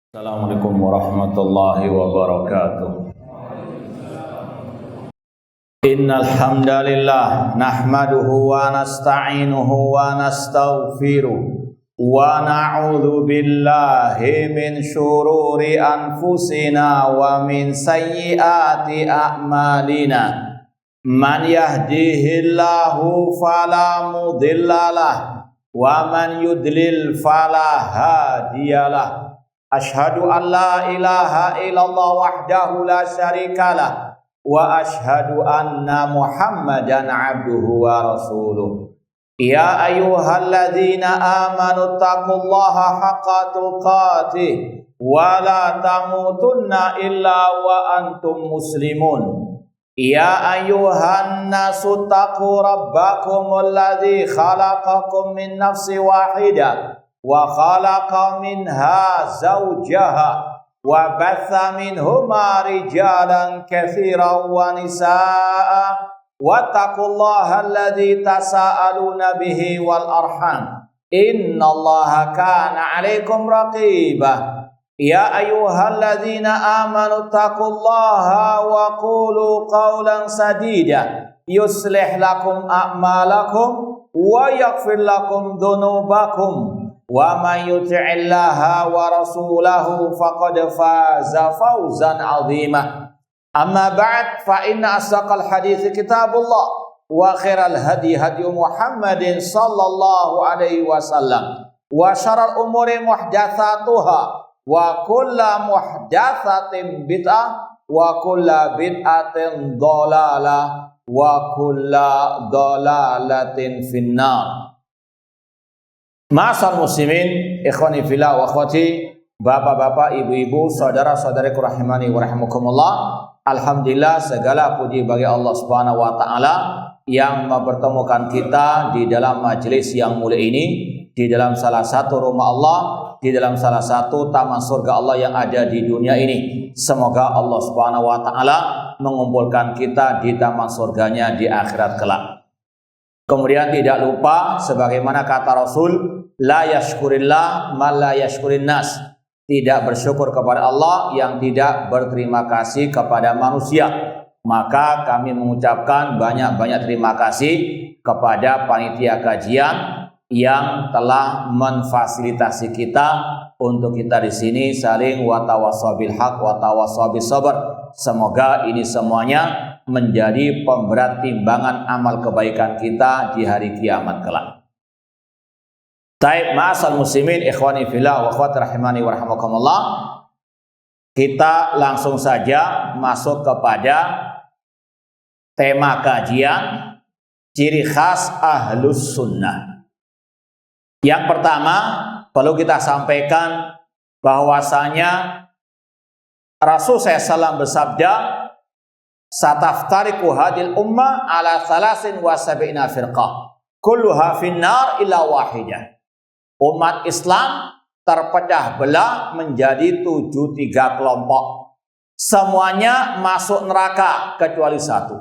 Assalamualaikum warahmatullahi wabarakatuh. Innal hamdalillah nahmaduhu wa nasta'inuhu wa nastaghfiruh wa na'udzu billahi min syururi anfusina wa min sayyiati a'malina. Man yahdihillahu fala mudhillalah wa man yudlil fala hadiyalah. Ashhadu an la ilaha illallah wahdahu la syarikalah wa ashhadu anna Muhammadan abduhu wa rasuluh. Ya ayyuhalladzina amanu taqullaha haqqa tuqatih wa la tamutunna illa wa antum muslimun. Ya ayyuhan nasu taqu rabbakumul ladzi khalaqakum min nafsin wahidah wa khalaqa minha zawjaha wa batha minhuma rijalan katsiran wa nisaa wattaqullaha alladzi tasaaluna bihi wal arham innallaha kana 'alaikum raqibah. Ya ayyuhalladzina amanu taqullaha wa qulu qawlan sadida yuslih lakum a'malakum wa yaghfir lakum dhunubakum wa man yuti'illaha wa rasulahu faqad faza fawzan 'azima. Amma ba'd, fa inna asdaqal hadits kitabullah wa khairal hadi hadi Muhammadin sallallahu alaihi wasallam wa syarrul umuri muhdatsatuha wa kullu muhdatsatin bid'ah wa kullu bid'atin dhalalah wa kullu dhalalatin finnar. Ma'asal muslimin, ikhwani fillah wa akhwati, bapak-bapak, ibu-ibu, saudara-saudariku rahimani wa rahimakumullah. Alhamdulillah, segala puji bagi Allah Subhanahu wa taala yang mempertemukan kita di dalam majelis yang mulia ini, di dalam salah satu rumah Allah, di dalam salah satu taman surga Allah yang ada di dunia ini. Semoga Allah Subhanahu wa taala mengumpulkan kita di taman surganya di akhirat kelak. Kemudian tidak lupa sebagaimana kata Rasul, la yashkurillah ma la yashkurin nas. Tidak bersyukur kepada Allah yang tidak berterima kasih kepada manusia. Maka kami mengucapkan banyak-banyak terima kasih kepada panitia kajian yang telah memfasilitasi kita untuk kita di sini saling watawassaw bil haq watawassaw bis sabr. Semoga ini semuanya menjadi pemberat timbangan amal kebaikan kita di hari kiamat kelak. Taib ma'asal muslimin, ikhwani fillah wa akhwati rahimani wa rahimakumullah. Kita langsung saja masuk kepada tema kajian ciri khas ahlus sunnah. Yang pertama perlu kita sampaikan bahwasanya Rasul SAW bersabda, sataftariqu hadil ummah ala 73 firqah kulluha finnar illa wahidah. Umat Islam terpecah belah menjadi 73 kelompok. Semuanya masuk neraka kecuali satu.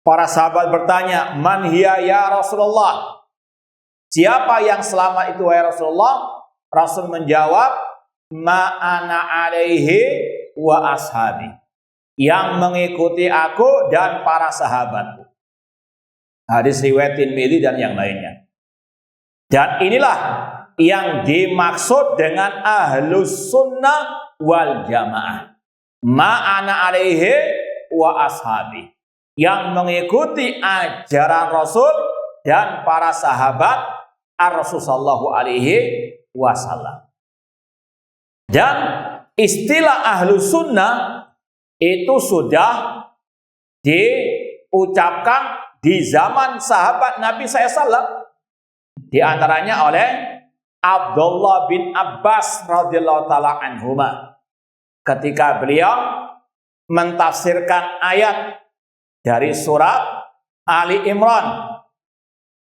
Para sahabat bertanya, man hiya ya Rasulullah? Siapa yang selamat itu wahai Rasulullah? Rasul menjawab, ma ana alaihi wa ashabi. Yang mengikuti aku dan para sahabatku. Hadis riwayat Tirmidzi dan yang lainnya. Dan inilah yang dimaksud dengan ahlus sunnah wal jamaah. Ma'ana alaihi wa ashabi. Yang mengikuti ajaran Rasul dan para sahabat Ar-Rasul sallallahu alaihi wasallam. Dan istilah ahlus sunnah itu sudah diucapkan di zaman sahabat Nabi SAW. Di antaranya oleh Abdullah bin Abbas radhiyallahu taala anhuma. Ketika beliau mentafsirkan ayat dari surat Ali Imran,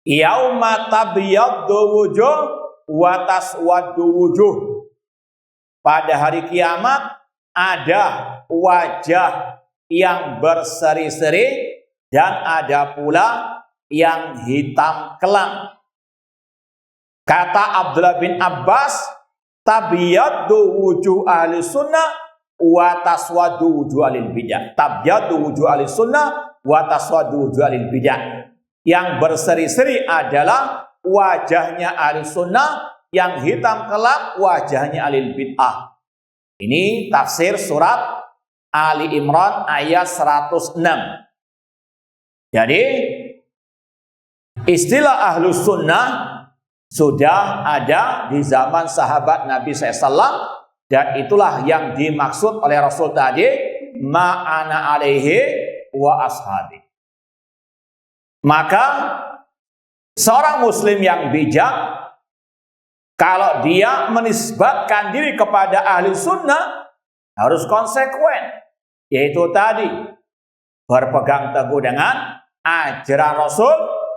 yauma tabyaddu wujuh wa taswaddu wujuh. Pada hari kiamat ada wajah yang berseri-seri dan ada pula yang hitam kelam. Kata Abdullah bin Abbas, tabyaddu wujuh ahli sunnah wa taswaddu wujuh ahli bidah. Tabyaddu wujuh ahli sunnah wa taswaddu wujuh ahli bidah. Yang berseri-seri adalah wajahnya ahli sunnah, yang hitam kelam wajahnya ahli bid'ah. Ini tafsir surat Ali Imran ayat 106. Jadi istilah ahlus sunnah sudah ada di zaman sahabat Nabi SAW, dan itulah yang dimaksud oleh Rasul tadi, ma'ana alaihi wa ashabi. Maka seorang muslim yang bijak, kalau dia menisbatkan diri kepada ahli sunnah, harus konsekuen, yaitu tadi berpegang teguh dengan ajaran Rasul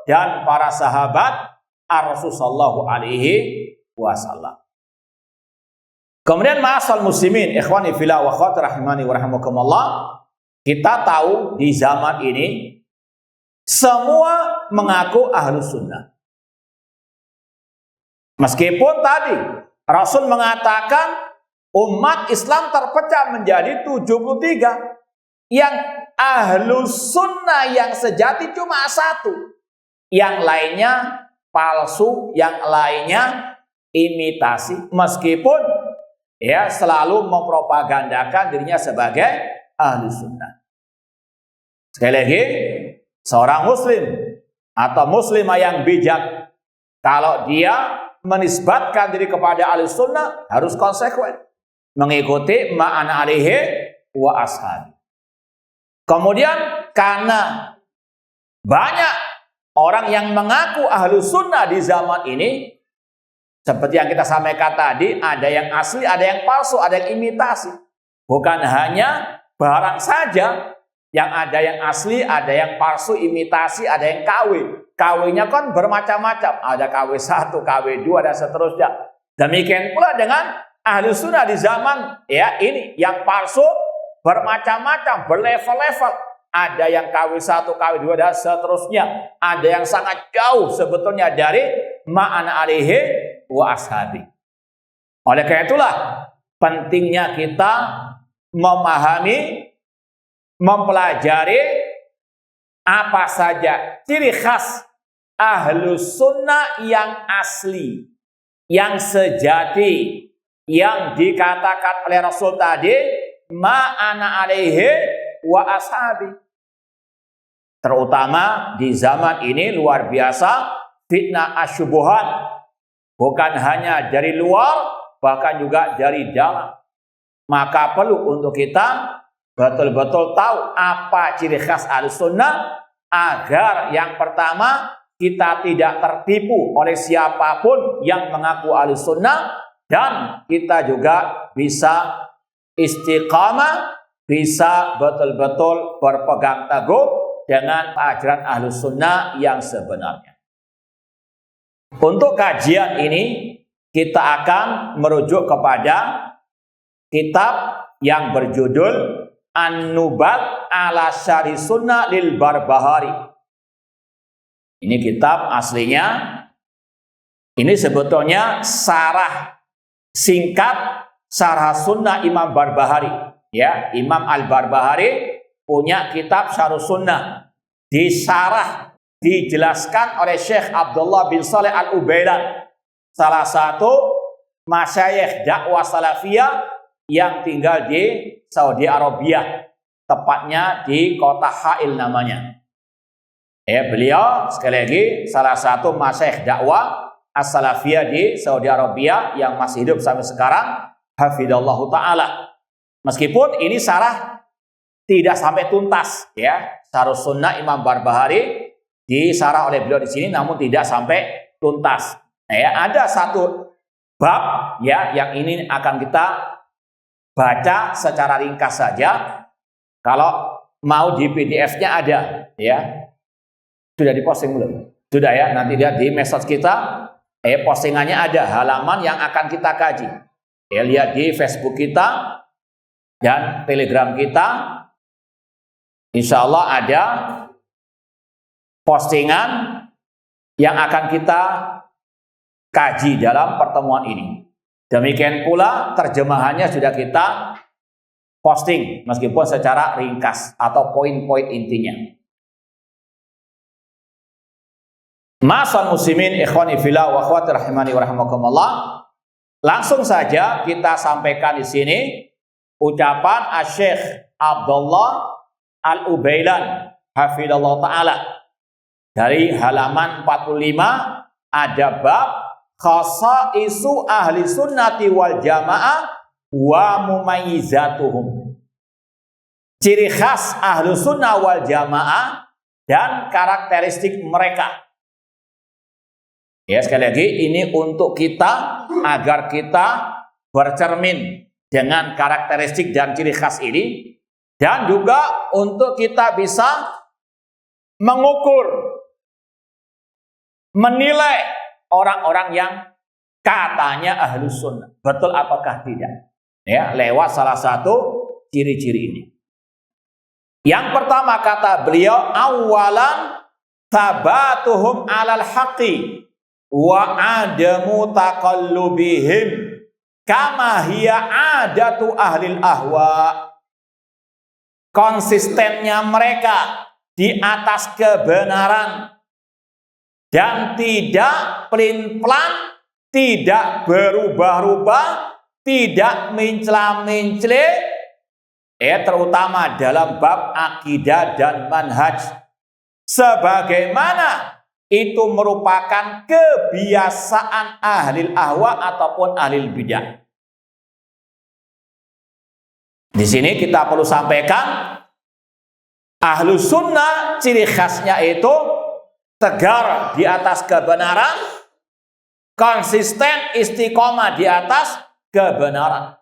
dan para sahabat Ar-Rasul sallallahu alaihi wasallam. Kemudian ma'asal muslimin, ikhwani fillah wa akhwati rahimani wa rahimakumullah, kita tahu di zaman ini semua mengaku ahlus sunnah. Meskipun tadi Rasul mengatakan umat Islam terpecah menjadi 73, yang ahlus sunnah yang sejati cuma satu, yang lainnya palsu, yang lainnya imitasi, meskipun ya selalu mempropagandakan dirinya sebagai ahli sunnah. Sekali lagi, seorang muslim atau muslimah yang bijak, kalau dia menisbatkan diri kepada ahli sunnah, harus konsekuen mengikuti ma'ana alaihi wa ashabi. Kemudian karena banyak orang yang mengaku ahli sunnah di zaman ini, seperti yang kita sampaikan tadi, ada yang asli, ada yang palsu, ada yang imitasi. Bukan hanya barang saja yang ada yang asli, ada yang palsu, imitasi, ada yang KW. KW-nya kan bermacam-macam. Ada KW 1, KW 2, dan seterusnya. Demikian pula dengan ahli sunnah di zaman ya ini, yang palsu bermacam-macam, berlevel-level. Ada yang KW 1, KW 2, dan seterusnya. Ada yang sangat jauh sebetulnya dari ma'ana alaihi wa ashabi. Oleh karena itulah pentingnya kita memahami, mempelajari apa saja ciri khas ahlus sunnah yang asli, yang sejati, yang dikatakan oleh Rasul tadi, ma'ana alaihi wa ashabi. Terutama di zaman ini luar biasa fitnah asyubuhat. Bukan hanya dari luar, bahkan juga dari dalam. Maka perlu untuk kita betul-betul tahu apa ciri khas Ahlussunnah, agar yang pertama kita tidak tertipu oleh siapapun yang mengaku Ahlussunnah, dan kita juga bisa istiqamah, bisa betul-betul berpegang teguh dengan ajaran Ahlussunnah yang sebenarnya. Untuk kajian ini kita akan merujuk kepada kitab yang berjudul An-Nubat ala Syarih Sunnah lil Barbahari. Ini kitab aslinya, ini sebetulnya sarah singkat Syarah Sunnah Imam Barbahari. Ya, Imam Al-Barbahari punya kitab Syarah Sunnah, disarah, dijelaskan oleh Syekh Abdullah bin Saleh Al-Ubaidan, salah satu masyayikh dakwah salafiyah yang tinggal di Saudi Arabia, tepatnya di kota Ha'il namanya. Beliau sekali lagi salah satu masyayikh dakwah as-salafiyah di Saudi Arabia yang masih hidup sampai sekarang, hafidhallahu taala. Meskipun ini sarah tidak sampai tuntas, ya, Syarah Sunnah Imam Barbahari disarah oleh beliau di sini, namun tidak sampai tuntas. Ada satu bab ya yang ini akan kita baca secara ringkas saja. Kalau mau di PDF-nya ada, ya. Sudah diposting belum? Sudah ya, nanti lihat di message kita, postingannya ada halaman yang akan kita kaji. Lihat di Facebook kita dan Telegram kita. Insya Allah ada postingan yang akan kita kaji dalam pertemuan ini. Demikian pula terjemahannya sudah kita posting meskipun secara ringkas atau poin-poin intinya. Ma'asal muslimin ikhwani fillah wa akhwati rahimani wa rahimakumullah. Langsung saja kita sampaikan di sini ucapan Asy-Syaikh Abdullah Al-Ubailan hafidhallahu taala dari halaman 45 ada bab khasaisu ahli sunnati wal jamaah wa mumayyizatuhum. Ciri khas ahli sunnah wal jamaah dan karakteristik mereka. Ya, sekali lagi ini untuk kita agar kita bercermin dengan karakteristik dan ciri khas ini, dan juga untuk kita bisa mengukur, menilai orang-orang yang katanya ahlus sunnah betul apakah tidak, ya, lewat salah satu ciri-ciri ini. Yang pertama kata beliau, awalan tabatuhum alal haqqi wa adamu taqallubihim kama hiya adatu ahlil ahwa. Konsistennya mereka di atas kebenaran dan tidak pelin-pelan, tidak berubah-ubah, tidak mencela-mencela, terutama dalam bab akidah dan manhaj, sebagaimana itu merupakan kebiasaan ahlil ahwa ataupun ahlil bidah. Di sini kita perlu sampaikan, ahlus sunnah ciri khasnya itu tegar di atas kebenaran, konsisten istiqomah di atas kebenaran.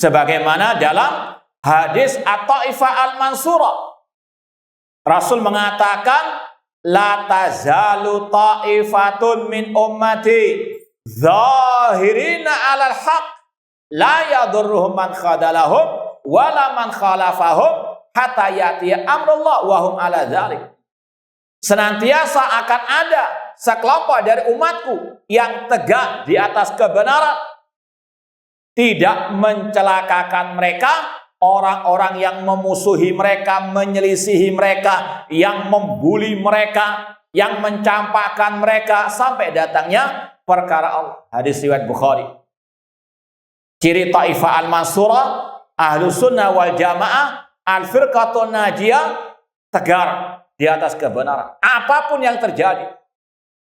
Sebagaimana dalam hadis At-Taifah Al-Mansurah, Rasul mengatakan, la tazalu ta'ifatun min ummati zahirina 'alal haqq la yadurruhum man khadalahum wala man khalafahum hatta ya'tiya amrullah wa hum 'ala dzalik. Senantiasa akan ada sekelompok dari umatku yang tegak di atas kebenaran, tidak mencelakakan mereka orang-orang yang memusuhi mereka, menyelisihi mereka, yang membuli mereka, yang mencampakkan mereka sampai datangnya perkara Allah. Hadis riwayat Bukhari. Ciri Taifah Al-Mansurah, Ahlus Sunnah wal Jamaah, Al-Firqatun Najiyah, tegar di atas kebenaran. Apapun yang terjadi,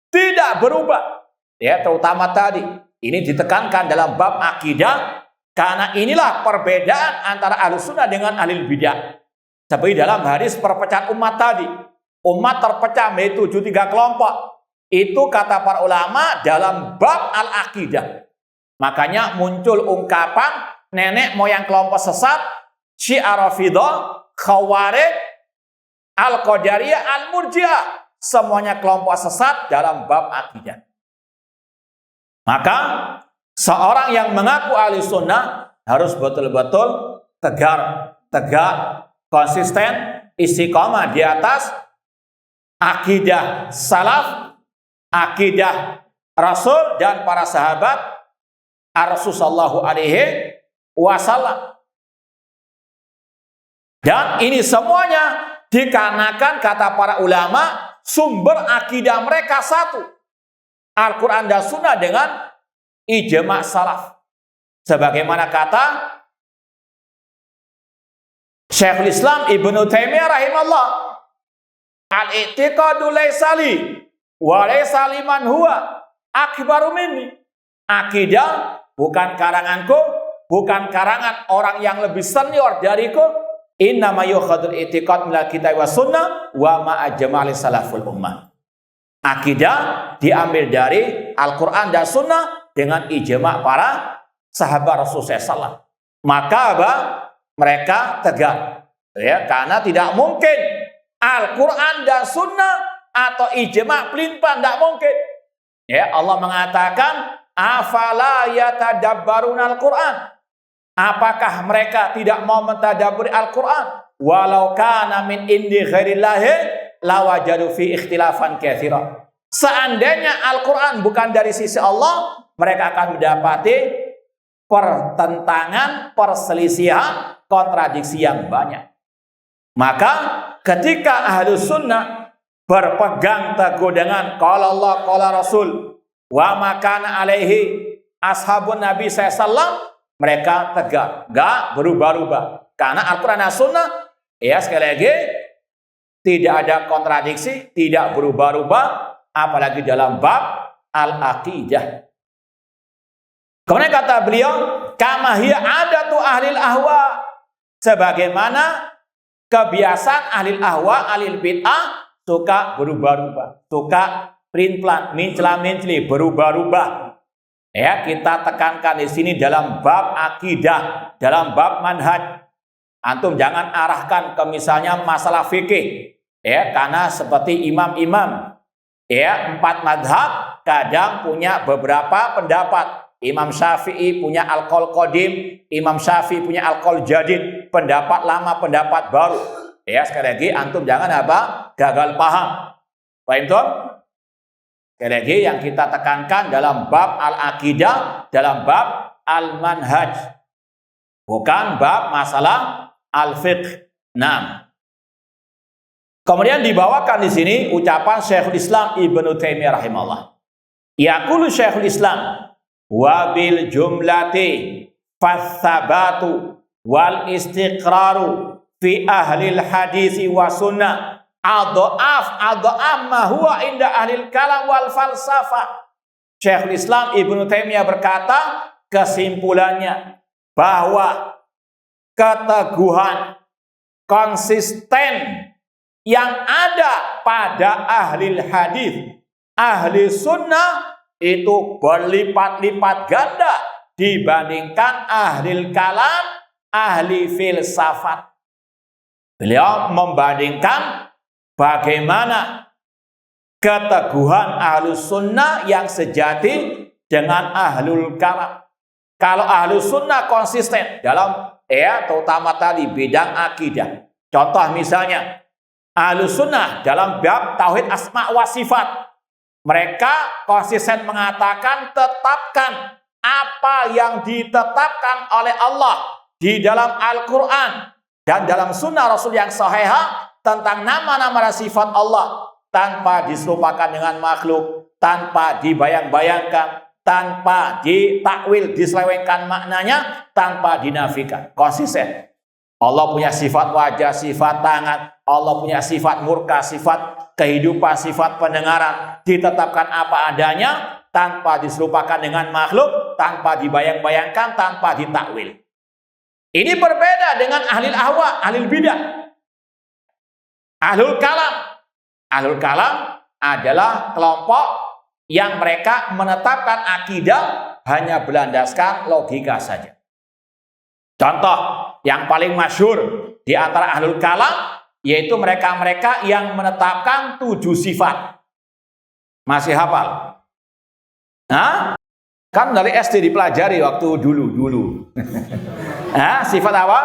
tidak berubah. Ya, terutama tadi, ini ditekankan dalam bab akidah, karena inilah perbedaan antara Ahlus Sunnah dengan Ahlul Bidah. Seperti dalam hadis perpecahan umat tadi. Umat terpecah menjadi 73 kelompok. Itu kata para ulama dalam bab al-aqidah. Makanya muncul ungkapan nenek moyang kelompok sesat, Syiah Rafidah, Khawarij, Al-Qadariyah, Al-Murji'ah. Semuanya kelompok sesat dalam bab akidah. Maka seorang yang mengaku ahli sunnah harus betul-betul tegar, konsisten, istiqomah di atas akidah salaf, akidah Rasul dan para sahabat Rasul sallallahu alaihi wasallam. Dan ini semuanya dikarenakan kata para ulama sumber akidah mereka satu, Al-Quran dan Sunnah dengan ijma' salaf. Sebagaimana kata Syekhul Islam Ibnu Taimiyah rahimahullah, al-i'tiqadu laysa li wa laysa liman huwa akbaru minni. Akidah bukan karanganku, bukan karangan orang yang lebih senior dariku. Innama yukhadul i'tiqad minal kitab wa sunnah wa ma ajma'al salaful ummah. Akidah diambil dari Al-Quran dan Sunnah dengan ijma' para sahabat Rasulullah SAW. Maka apa? Mereka tegak, ya, karena tidak mungkin Al-Quran dan Sunnah atau ijma' pelin-pelan, tidak mungkin. Ya, Allah mengatakan, afala yatadabbaruna Al-Quran. Apakah mereka tidak mau mentadabburi Al-Quran? Walau kana min indi ghairillahi lawajadu fi ikhtilafan katsira. Seandainya Al-Quran bukan dari sisi Allah, mereka akan mendapati pertentangan, perselisihan, kontradiksi yang banyak. Maka ketika Ahlus Sunnah berpegang teguh dengan qala Allah, qala Rasul, wa makana alaihi ashabun Nabi SAW, mereka tegak, gak berubah-ubah. Karena Al-Quran dan Sunnah, ya sekali lagi, tidak ada kontradiksi, tidak berubah-ubah, apalagi dalam bab al-aqidah. Kemudian kata beliau, kama hiya adatu ahlil ahwa, sebagaimana kebiasaan ahlil ahwa, ahlil bid'ah, suka berubah-ubah, suka pelin-pelan, mincela-minceli, berubah-ubah. Ya, kita tekankan di sini dalam bab akidah, dalam bab manhaj. Antum jangan arahkan ke misalnya masalah fikih. Ya, karena seperti imam-imam, ya, 4 madhab kadang punya beberapa pendapat. Imam Syafi'i punya al-qaul qadim, Imam Syafi'i punya al-qaul jadid, pendapat lama, pendapat baru. Ya, sekali lagi antum jangan gagal paham. Paham tuh? Sekali lagi yang kita tekankan dalam bab al-aqidah, dalam bab al-manhaj, bukan bab masalah al-fiqh. Nah, kemudian dibawakan di sini ucapan Syekhul Islam Ibnu Taimiyah rahimahullah. Yaqulu Syekhul Islam wa bil jumlati fathabatu wal istiqraru fi ahlil hadisi wa sunnah adha'af ma huwa inda ahlil kalam wal falsafah. Syekhul Islam Ibnu Taimiyah berkata, kesimpulannya bahwa keteguhan, konsisten yang ada pada ahli hadis, ahli sunnah itu berlipat-lipat ganda dibandingkan ahli kalam, ahli filsafat. Beliau membandingkan bagaimana keteguhan ahlus sunnah yang sejati dengan ahlul kalam. Kalau ahlus sunnah konsisten dalam terutama tadi bidang akidah. Contoh misalnya ahlus sunnah dalam bab tauhid asma wa sifat. Mereka konsisten mengatakan tetapkan apa yang ditetapkan oleh Allah di dalam Al-Quran dan dalam sunnah Rasul yang sahihah tentang nama-nama dan sifat Allah, tanpa diserupakan dengan makhluk, tanpa dibayang-bayangkan, tanpa ditakwil, diselewengkan maknanya, tanpa dinafikan. Konsisten. Allah punya sifat wajah, sifat tangan, Allah punya sifat murka, sifat kehidupan, sifat pendengaran, ditetapkan apa adanya, tanpa diserupakan dengan makhluk, tanpa dibayang-bayangkan, tanpa ditakwil. Ini berbeda dengan ahli ahwa, ahli bidah. Ahlul kalam. Ahlul kalam adalah kelompok yang mereka menetapkan akidah hanya berlandaskan logika saja. Contoh yang paling masyhur di antara ahlul kalam yaitu mereka-mereka yang menetapkan 7 sifat. Masih hafal? Nah, kan dari SD dipelajari waktu dulu. Nah, sifat apa?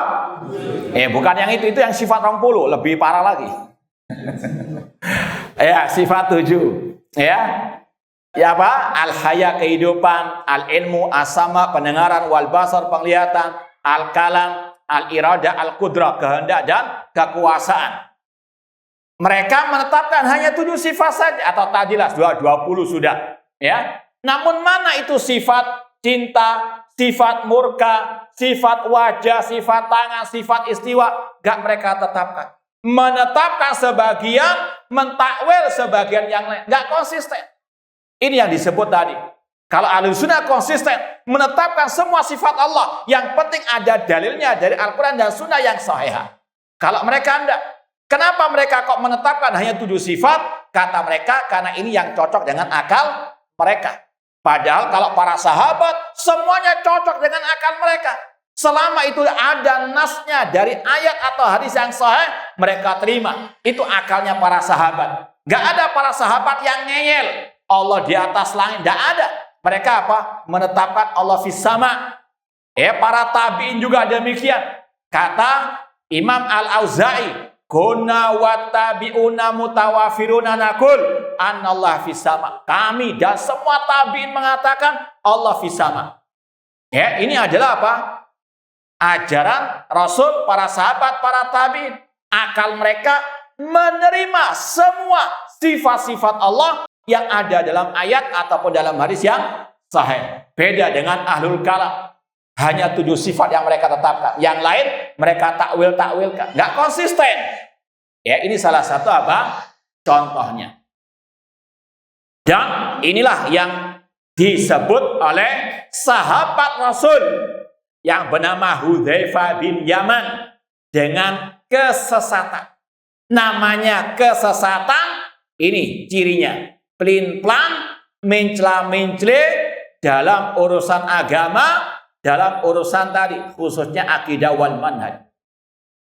Bukan yang itu yang sifat 20, lebih parah lagi. Ya, sifat 7. Ya apa? Al-haya kehidupan, al-ilmu, as-sama pendengaran, wal basar penglihatan, al-kalam, al-irada, al-qudrah kehendak dan kekuasaan. Mereka menetapkan hanya 7 sifat saja atau tadilah 20 sudah, ya. Namun mana itu sifat cinta, sifat murka, sifat wajah, sifat tangan, sifat istiwa, gak mereka tetapkan. Menetapkan sebagian, mentakwil sebagian yang lain, gak konsisten. Ini yang disebut tadi. Kalau ahlus sunnah konsisten menetapkan semua sifat Allah, yang penting ada dalilnya dari Al-Quran dan Sunnah yang sahih. Kalau mereka enggak, kenapa mereka kok menetapkan hanya 7 sifat? Kata mereka karena ini yang cocok dengan akal mereka. Padahal kalau para sahabat semuanya cocok dengan akal mereka. Selama itu ada nasnya dari ayat atau hadis yang sahih, mereka terima. Itu akalnya para sahabat. Gak ada para sahabat yang ngeyel Allah di atas langit, gak ada. Mereka apa? Menetapkan Allah fis sama. Para tabi'in juga demikian. Kata Imam Al-Auza'i, kunna wattabi'una mutawafiruna naqul anallah fis sama. Kami dan semua tabi'in mengatakan Allah fis sama. Ya, ini adalah apa? Ajaran Rasul, para sahabat, para tabi'in. Akal mereka menerima semua sifat-sifat Allah yang ada dalam ayat ataupun dalam hadis yang sahih. Beda dengan ahlul kalam. Hanya 7 sifat yang mereka tetapkan. Yang lain mereka takwil-takwilkan. Nggak konsisten. Ya, ini salah satu apa? Contohnya. Dan inilah yang disebut oleh sahabat Rasul yang bernama Hudzaifah bin Yaman dengan kesesatan. Namanya kesesatan, ini cirinya. Pelin-pelan, mencela-mencela dalam urusan agama, dalam urusan tadi, khususnya akidah wal manhaj.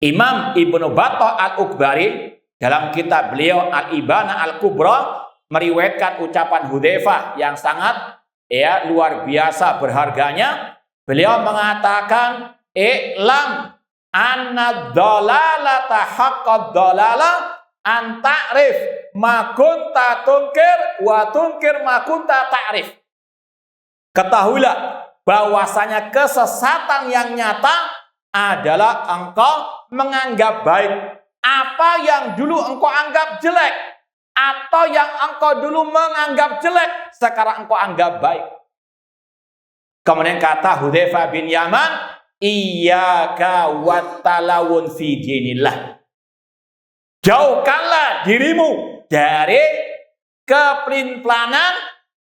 Imam Ibnu Battah Al-Ukbari dalam kitab beliau Al-Ibana Al-Kubra meriwayatkan ucapan Hudzaifah yang sangat luar biasa berharganya. Beliau mengatakan, "I'lam anna dhalalata haqqad dhalala an ta'rif ma kunta tunkir wa tunkir ma kunta ta'rif." Ketahuilah bahwasanya kesesatan yang nyata adalah engkau menganggap baik apa yang dulu engkau anggap jelek, atau yang engkau dulu menganggap jelek sekarang engkau anggap baik. Kemudian kata Hudzaifah bin Yaman, iyyaka wattalawun fi dinillah. Jauhkanlah dirimu dari kepelin-pelanan,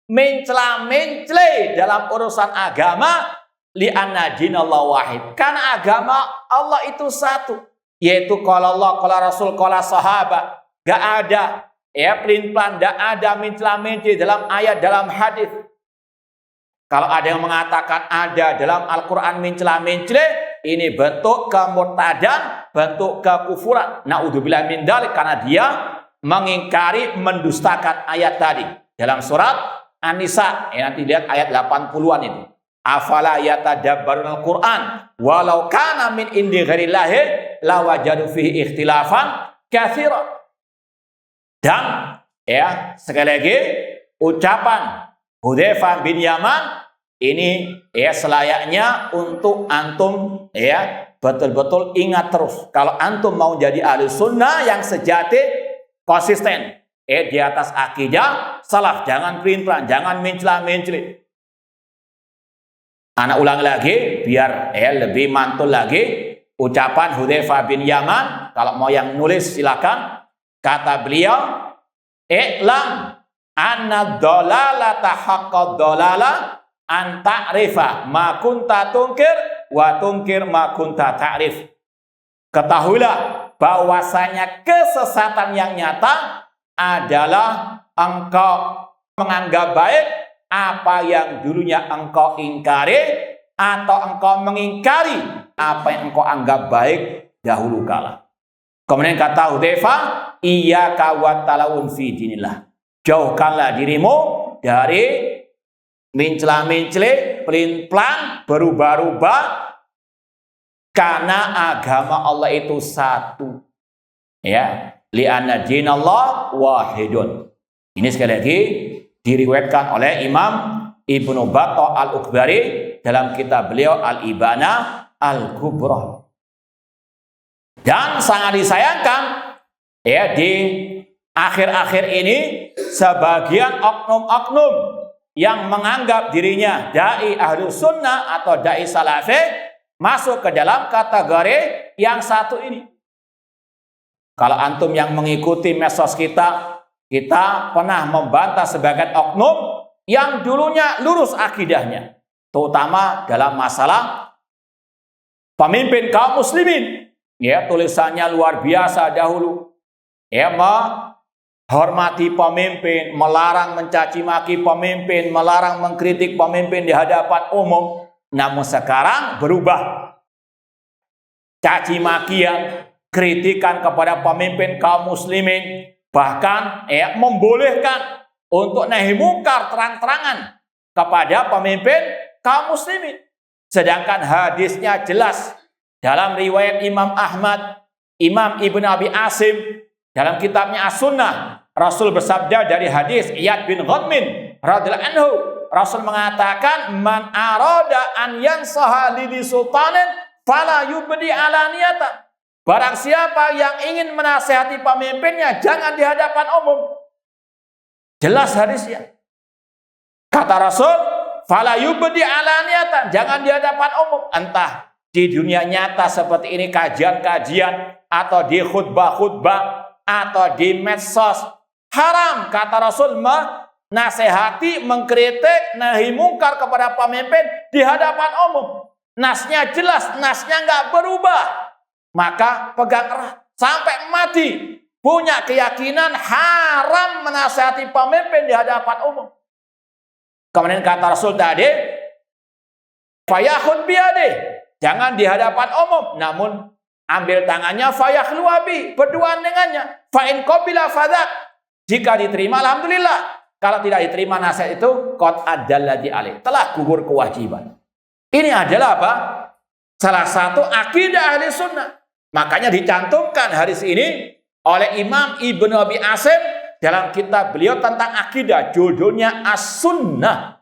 mencela-mencela dalam urusan agama, li'anna dinallahu wahid. Karena agama Allah itu satu, yaitu qala Allah, qala Rasul, qala sahabat. Gak ada pelin-pelan, gak ada mencela-mencela dalam ayat, dalam hadis. Kalau ada yang mengatakan ada dalam Al-Quran mencela-mencela, ini bentuk kemurtadan, bentuk kekufuran. Na'udzubillah min dzalik, karena dia mengingkari, mendustakan ayat tadi dalam surat An-Nisa. Nanti lihat ayat 80-an itu. Afala yatadabbarunal Qur'an walau kana min indi ghairillahi lawajadu fihi ikhtilafan katsiran. Dan sekali lagi ucapan Hudzaifah bin Yaman ini selayaknya untuk antum betul-betul ingat terus. Kalau antum mau jadi ahli sunnah yang sejati, konsisten di atas akidah salaf, jangan pelin-pelan, jangan mencela-mencela. Anak ulang lagi biar lebih mantul lagi ucapan Hudzaifah bin Yaman. Kalau mau yang nulis silakan. Kata beliau, "I'lam anna dhalalata haqqad dhalala an ta'rifa ma kunta tunkir wa tunkir ma kunta ta'rif." Ketahuilah bahwasanya kesesatan yang nyata adalah engkau menganggap baik apa yang dulunya engkau ingkari, atau engkau mengingkari apa yang engkau anggap baik dahulu kala. Kemudian kata Hudzaifah, iyyaka wattalawun fi dinillah. Jauhkanlah dirimu dari mencela-mencela, pelin-pelan, berubah-ubah, karena agama Allah itu satu. Li'anna dinallah wahidun. Ini sekali lagi diriwayatkan oleh Imam Ibnu Battah Al-Ukbari dalam kitab beliau Al-Ibana Al-Kubra. Dan sangat disayangkan di akhir-akhir ini sebagian oknum-oknum yang menganggap dirinya dai ahlu sunnah atau dai salafi masuk ke dalam kategori yang satu ini. Kalau antum yang mengikuti medsos kita pernah membantah sebagian oknum yang dulunya lurus akidahnya, terutama dalam masalah pemimpin kaum muslimin. Tulisannya luar biasa dahulu. Menghormati pemimpin, melarang mencaci maki pemimpin, melarang mengkritik pemimpin di hadapan umum. Namun sekarang berubah. Caci makian, kritikan kepada pemimpin kaum muslimin, bahkan membolehkan untuk nahi mungkar terang-terangan kepada pemimpin kaum muslimin. Sedangkan hadisnya jelas dalam riwayat Imam Ahmad Imam Ibnu Abi Asim dalam kitabnya As-Sunnah, Rasul bersabda dari hadis Iyad bin Ghanmin radhiyallahu anhu, Rasul mengatakan, man arada an yansaha li sultanin fala yubdi alaniyatan. Barang siapa yang ingin menasihati pemimpinnya, jangan di hadapan umum. Jelas hadisnya. Kata Rasul, fala yubdi alaniyatan, jangan di hadapan umum. Entah di dunia nyata seperti ini, kajian-kajian, atau di khutbah-khutbah, atau di medsos. Haram, kata Rasul, menasehati, mengkritik, nahi mungkar kepada pemimpin di hadapan umum. Nasnya jelas, nasnya nggak berubah. Maka pegang erat sampai mati. Punya keyakinan haram menasehati pemimpin di hadapan umum. Kemudian kata Rasul tadi, fayakhud biyadih, jangan di hadapan umum, namun ambil tangannya, fayakhluwabi, berduaan dengannya. Fa in qabila fadak, jika diterima alhamdulillah, kalau tidak diterima nasihat itu qad adalladhi alaih, telah gugur kewajiban. Ini adalah apa? Salah satu akidah ahli sunnah. Makanya dicantumkan hadis ini oleh Imam Ibnu Abi Asim dalam kitab beliau tentang akidah, judulnya As-Sunnah.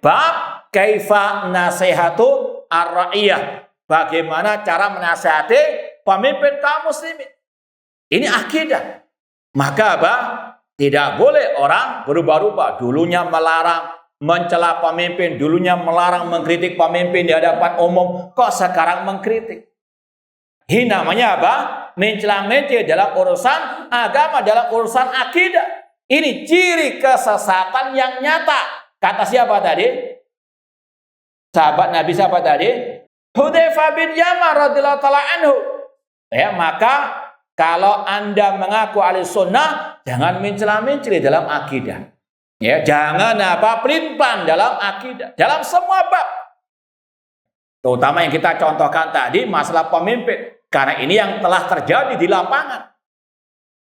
Bab kaifa nasihatu ar-ra'iyah. Bagaimana cara menasihati pemimpin kaum muslimin. Ini akidah. Maka apa? Tidak boleh orang berubah-ubah. Dulunya melarang mencela pemimpin, dulunya melarang mengkritik pemimpin di hadapan umum, kok sekarang mengkritik? Ini namanya apa? Mencela-mencela dalam urusan agama, dalam urusan akidah. Ini ciri kesesatan yang nyata. Kata siapa tadi? Sahabat Nabi siapa tadi? Hudzaifah bin Yaman radhiyallahu taala anhu. Ya, maka kalau Anda mengaku ahli sunnah, jangan mencela-mencela dalam akidah. Ya, jangan pelin-pelan dalam akidah, dalam semua bab. Terutama yang kita contohkan tadi masalah pemimpin, karena ini yang telah terjadi di lapangan.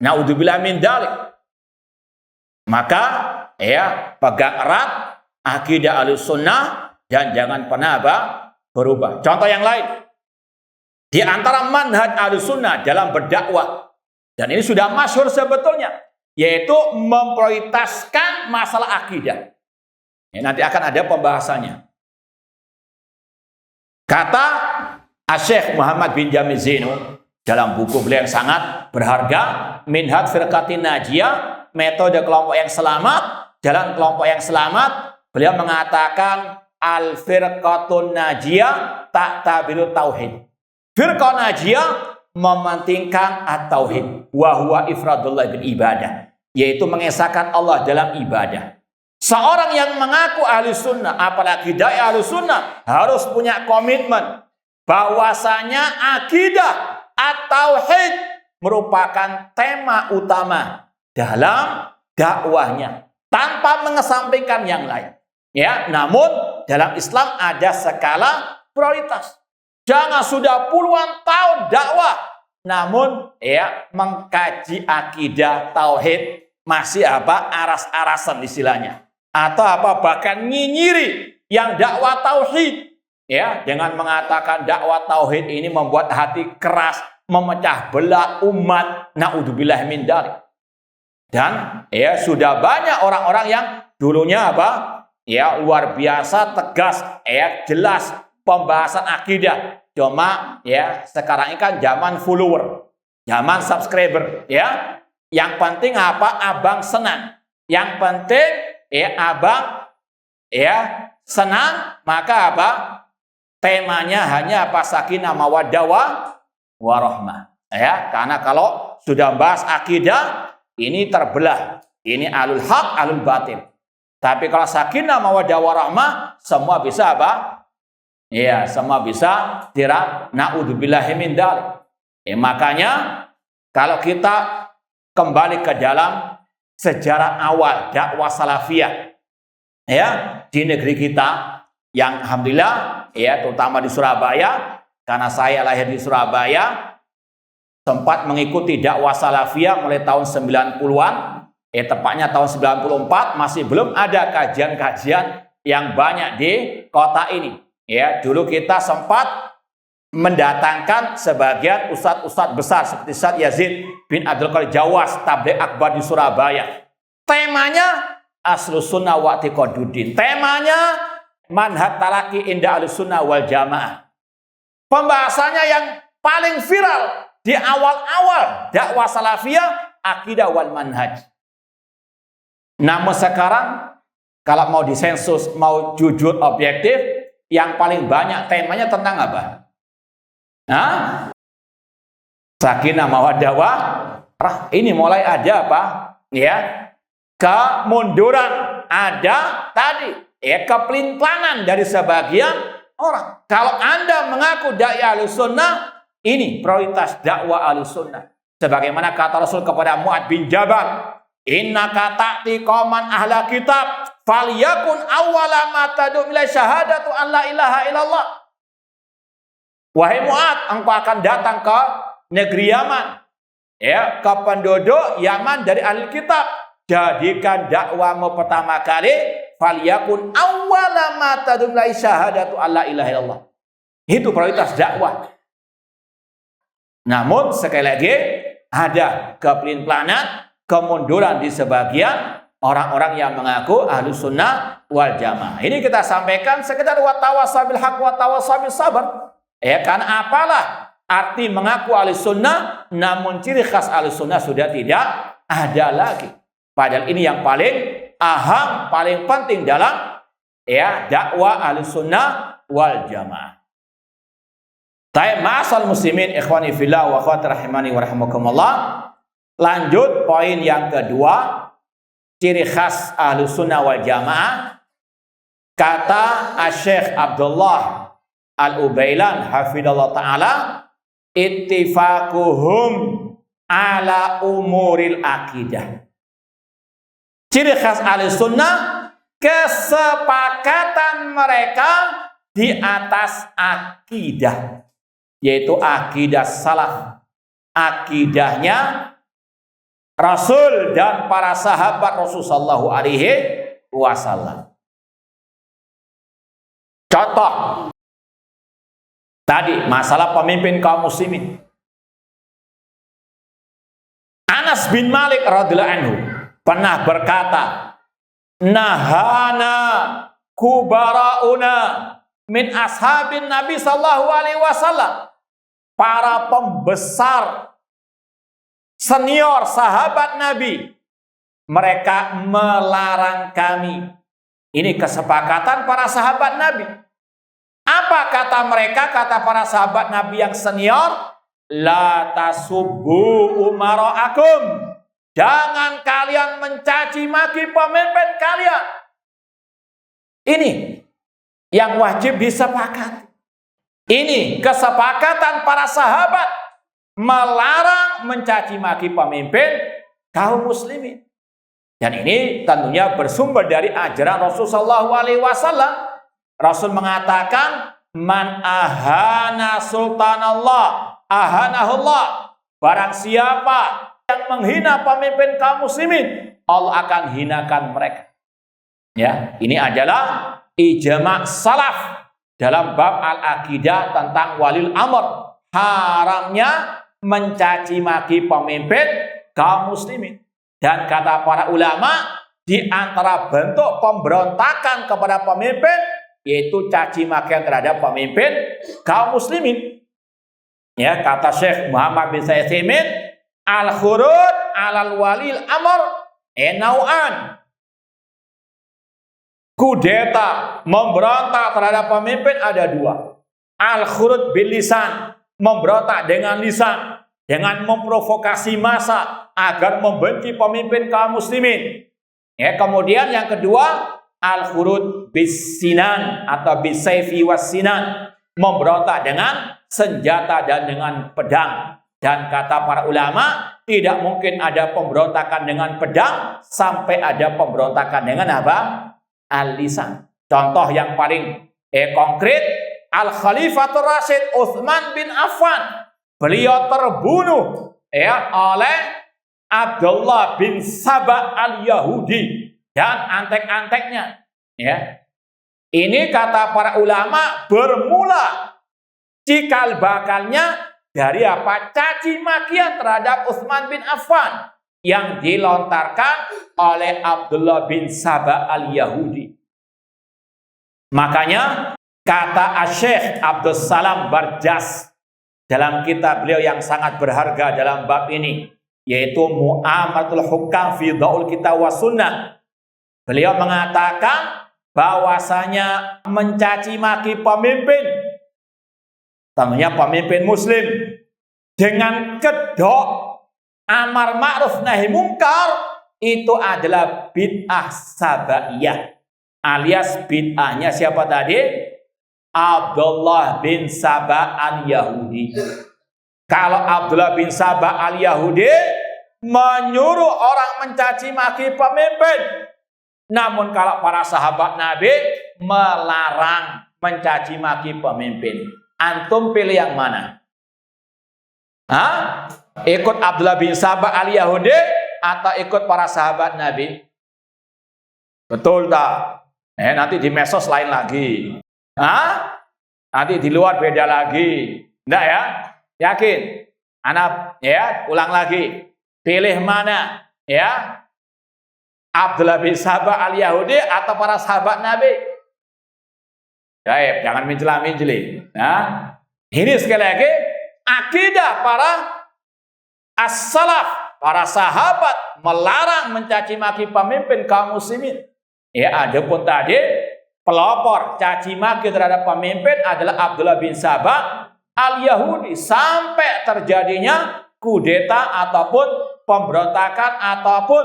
Naudzubillah min dzalik. Maka ya, pegang erat akidah Ahlussunnah dan jangan pernah berubah. Contoh yang lain. Di antara manhaj Ahlussunnah dalam berdakwah, dan ini sudah masyhur sebetulnya, yaitu memprioritaskan masalah akidah. Ya, nanti akan ada pembahasannya. Kata Syekh Muhammad bin Jamil Zainu dalam buku beliau yang sangat berharga, Minhaj Firqatin Najiyah, metode kelompok yang selamat, jalan kelompok yang selamat, beliau mengatakan al-firqatun najiyah ta'tabiru tauhid. Firqah najiyah mementingkan at-tauhid, wa huwa ifradullah bil ibadah, yaitu mengesahkan Allah dalam ibadah. Seorang yang mengaku ahli sunnah, apalagi dai ahli sunnah, harus punya komitmen bahwasanya akidah at-tauhid merupakan tema utama dalam dakwahnya, tanpa mengesampingkan yang lain. Ya, namun dalam Islam ada skala prioritas. Jangan sudah puluhan tahun dakwah, namun ya mengkaji akidah tauhid masih aras-arasan istilahnya, atau bahkan nyinyiri yang dakwah tauhid, ya, dengan mengatakan dakwah tauhid ini membuat hati keras, memecah belah umat. Naudzubillah min dzalik. Dan ya sudah banyak orang-orang yang dulunya ya luar biasa tegas, ya jelas pembahasan akidah. Cuma ya sekarang ini kan zaman follower, zaman subscriber, ya. Yang penting abang senang. Yang penting ya abang ya senang, maka temanya hanya sakinah mawaddah warahmah. Ya, karena kalau sudah bahas akidah ini terbelah. Ini alul haq, alul batil. Tapi kalau sakinah mawaddah warahmah, semua bisa ya, semua bisa dirah. Naudzubillahi min dzalik. Makanya kalau kita kembali ke dalam sejarah awal dakwah salafiyah, ya, di negeri kita yang alhamdulillah ya, terutama di Surabaya, karena saya lahir di Surabaya, sempat mengikuti dakwah salafiyah mulai tahun 90-an, tepatnya tahun 94, masih belum ada kajian-kajian yang banyak di kota ini. Ya, dulu kita sempat mendatangkan sebagian ustadz-ustadz besar seperti Ustadz Yazid bin Abdul Qadir Jawas, Tabligh Akbar di Surabaya. Temanya Ahlus Sunnah wa I'tiqaduddin. Temanya manhaj talaqi inda Ahlus Sunnah wal Jamaah. Pembahasannya yang paling viral di awal-awal dakwah salafiyah, akidah wal manhaj. Namun sekarang kalau mau disensus, mau jujur objektif, yang paling banyak temanya tentang apa? Sakinah mawaddah warahmah. Ini mulai ada apa? Ya, kemunduran ada tadi. Ya, kepelin-pelanan dari sebagian orang. Kalau Anda mengaku dai Ahlus Sunnah, ini prioritas dakwah Ahlus Sunnah. Sebagaimana kata Rasul kepada Mu'adz bin Jabal, innaka ta'ti qauman ahla kitab falyakun awwala ma tad'u ila syahadatu an la ilaha illallah. Wahai Mu'adz, engkau akan datang ke negeri Yaman, ya, ke penduduk Yaman dari ahli kitab. Jadikan dakwamu pertama kali falyakun awwala ma tad'u ila syahadatu an la ilaha illallah. Itu prioritas dakwah. Namun sekali lagi ada kepelin-pelanan, kemunduran di sebagian orang-orang yang mengaku Ahlus Sunnah wal Jamaah. Ini kita sampaikan sekedar wa tawasabil haq wa tawasabil sabar. Ya, karena apalah arti mengaku Ahlus Sunnah, namun ciri khas Ahlus Sunnah sudah tidak ada lagi. Padahal ini yang paling aham, paling penting dalam ya dakwah Ahlus Sunnah wal Jamaah. Ma'asal muslimin ikhwani fillah wa akhwati rahimani wa rahimakumullah. Lanjut poin yang kedua, ciri khas Ahlus Sunnah wal Jamaah. Kata Syekh Abdullah Al-Ubailan hafidhallahu ta'ala, ittifaquhum ala umuril akidah. Ciri khas Ahlus Sunnah, kesepakatan mereka di atas akidah, yaitu akidah salaf, akidahnya Rasul dan para sahabat Rasulullah sallallahu alaihi wasallam. Contoh tadi masalah pemimpin kaum muslimin. Anas bin Malik radhiyallahu anhu pernah berkata, nahana kubarauna min ashabin Nabi sallallahu alaihi wasallam. Para pembesar senior sahabat Nabi, mereka melarang kami. Ini kesepakatan para sahabat Nabi. Apa kata mereka, kata para sahabat Nabi yang senior? La tasubbu umara'akum. Jangan kalian mencaci maki pemimpin kalian. Ini yang wajib disepakati. Ini kesepakatan para sahabat melarang mencaci maki pemimpin kaum muslimin. Dan ini tentunya bersumber dari ajaran Rasulullah SAW. Rasul mengatakan, man ahana sultanallah ahanahullah. Barang siapa yang menghina pemimpin kaum muslimin, Allah akan hinakan mereka. Ya, ini adalah ijma' salaf dalam bab al-aqidah tentang walil amr, haramnya mencaci maki pemimpin kaum muslimin. Dan kata para ulama, di antara bentuk pemberontakan kepada pemimpin yaitu caci makian terhadap pemimpin kaum muslimin. Ya, kata Syekh Muhammad bin Utsaimin, al-khurud 'alal walil amr nau'an. Kudeta, memberontak terhadap pemimpin ada dua. Al-khurud bil lisan, memberontak dengan lisan, dengan memprovokasi massa agar membenci pemimpin kaum muslimin. Ya, kemudian yang kedua, al-khurud bis sinan atau bis sayfi was sinan, memberontak dengan senjata dan dengan pedang. Dan kata para ulama, tidak mungkin ada pemberontakan dengan pedang sampai ada pemberontakan dengan apa? Al-lisan. Contoh yang paling konkret, Al-Khalifatul Rasyid Utsman bin Affan. Beliau terbunuh oleh Abdullah bin Saba al-Yahudi dan antek-anteknya. Ya. Ini kata para ulama bermula cikal bakalnya dari apa? Caci makian terhadap Utsman bin Affan yang dilontarkan oleh Abdullah bin Saba al-Yahudi. Makanya kata Asy-Syaikh Abdul Salam Barjas dalam kitab beliau yang sangat berharga dalam bab ini, yaitu Mu'amalatul Hukam fi Dhaul Kitab wa Sunnah. Beliau mengatakan bahwasanya mencaci maki pemimpin, tentunya pemimpin muslim, dengan kedok amar ma'ruf nahi mungkar, itu adalah bid'ah sabaiyah. Alias bid'ahnya siapa tadi? Abdullah bin Saba al-Yahudi. Kalau Abdullah bin Saba al-Yahudi menyuruh orang mencaci maki pemimpin, namun kalau para sahabat Nabi melarang mencaci maki pemimpin, antum pilih yang mana? Hah? Ikut Abdullah bin Saba al-Yahudi atau ikut para sahabat Nabi? Betul tak? Nanti di medsos lain lagi. Hah? Nanti di luar beda lagi. Enggak ya? Yakin? Anak ya, ulang lagi. Pilih mana? Ya? Abdullah bin Saba al-Yahudi atau para sahabat Nabi? Baik, jangan minjela-minjeli. Nah, ini sekali lagi akidah para as-salaf, para sahabat melarang mencaci maki pemimpin kaum muslimin. Ya, adapun tadi pelopor caci maki terhadap pemimpin adalah Abdullah bin Saba al-Yahudi sampai terjadinya kudeta ataupun pemberontakan ataupun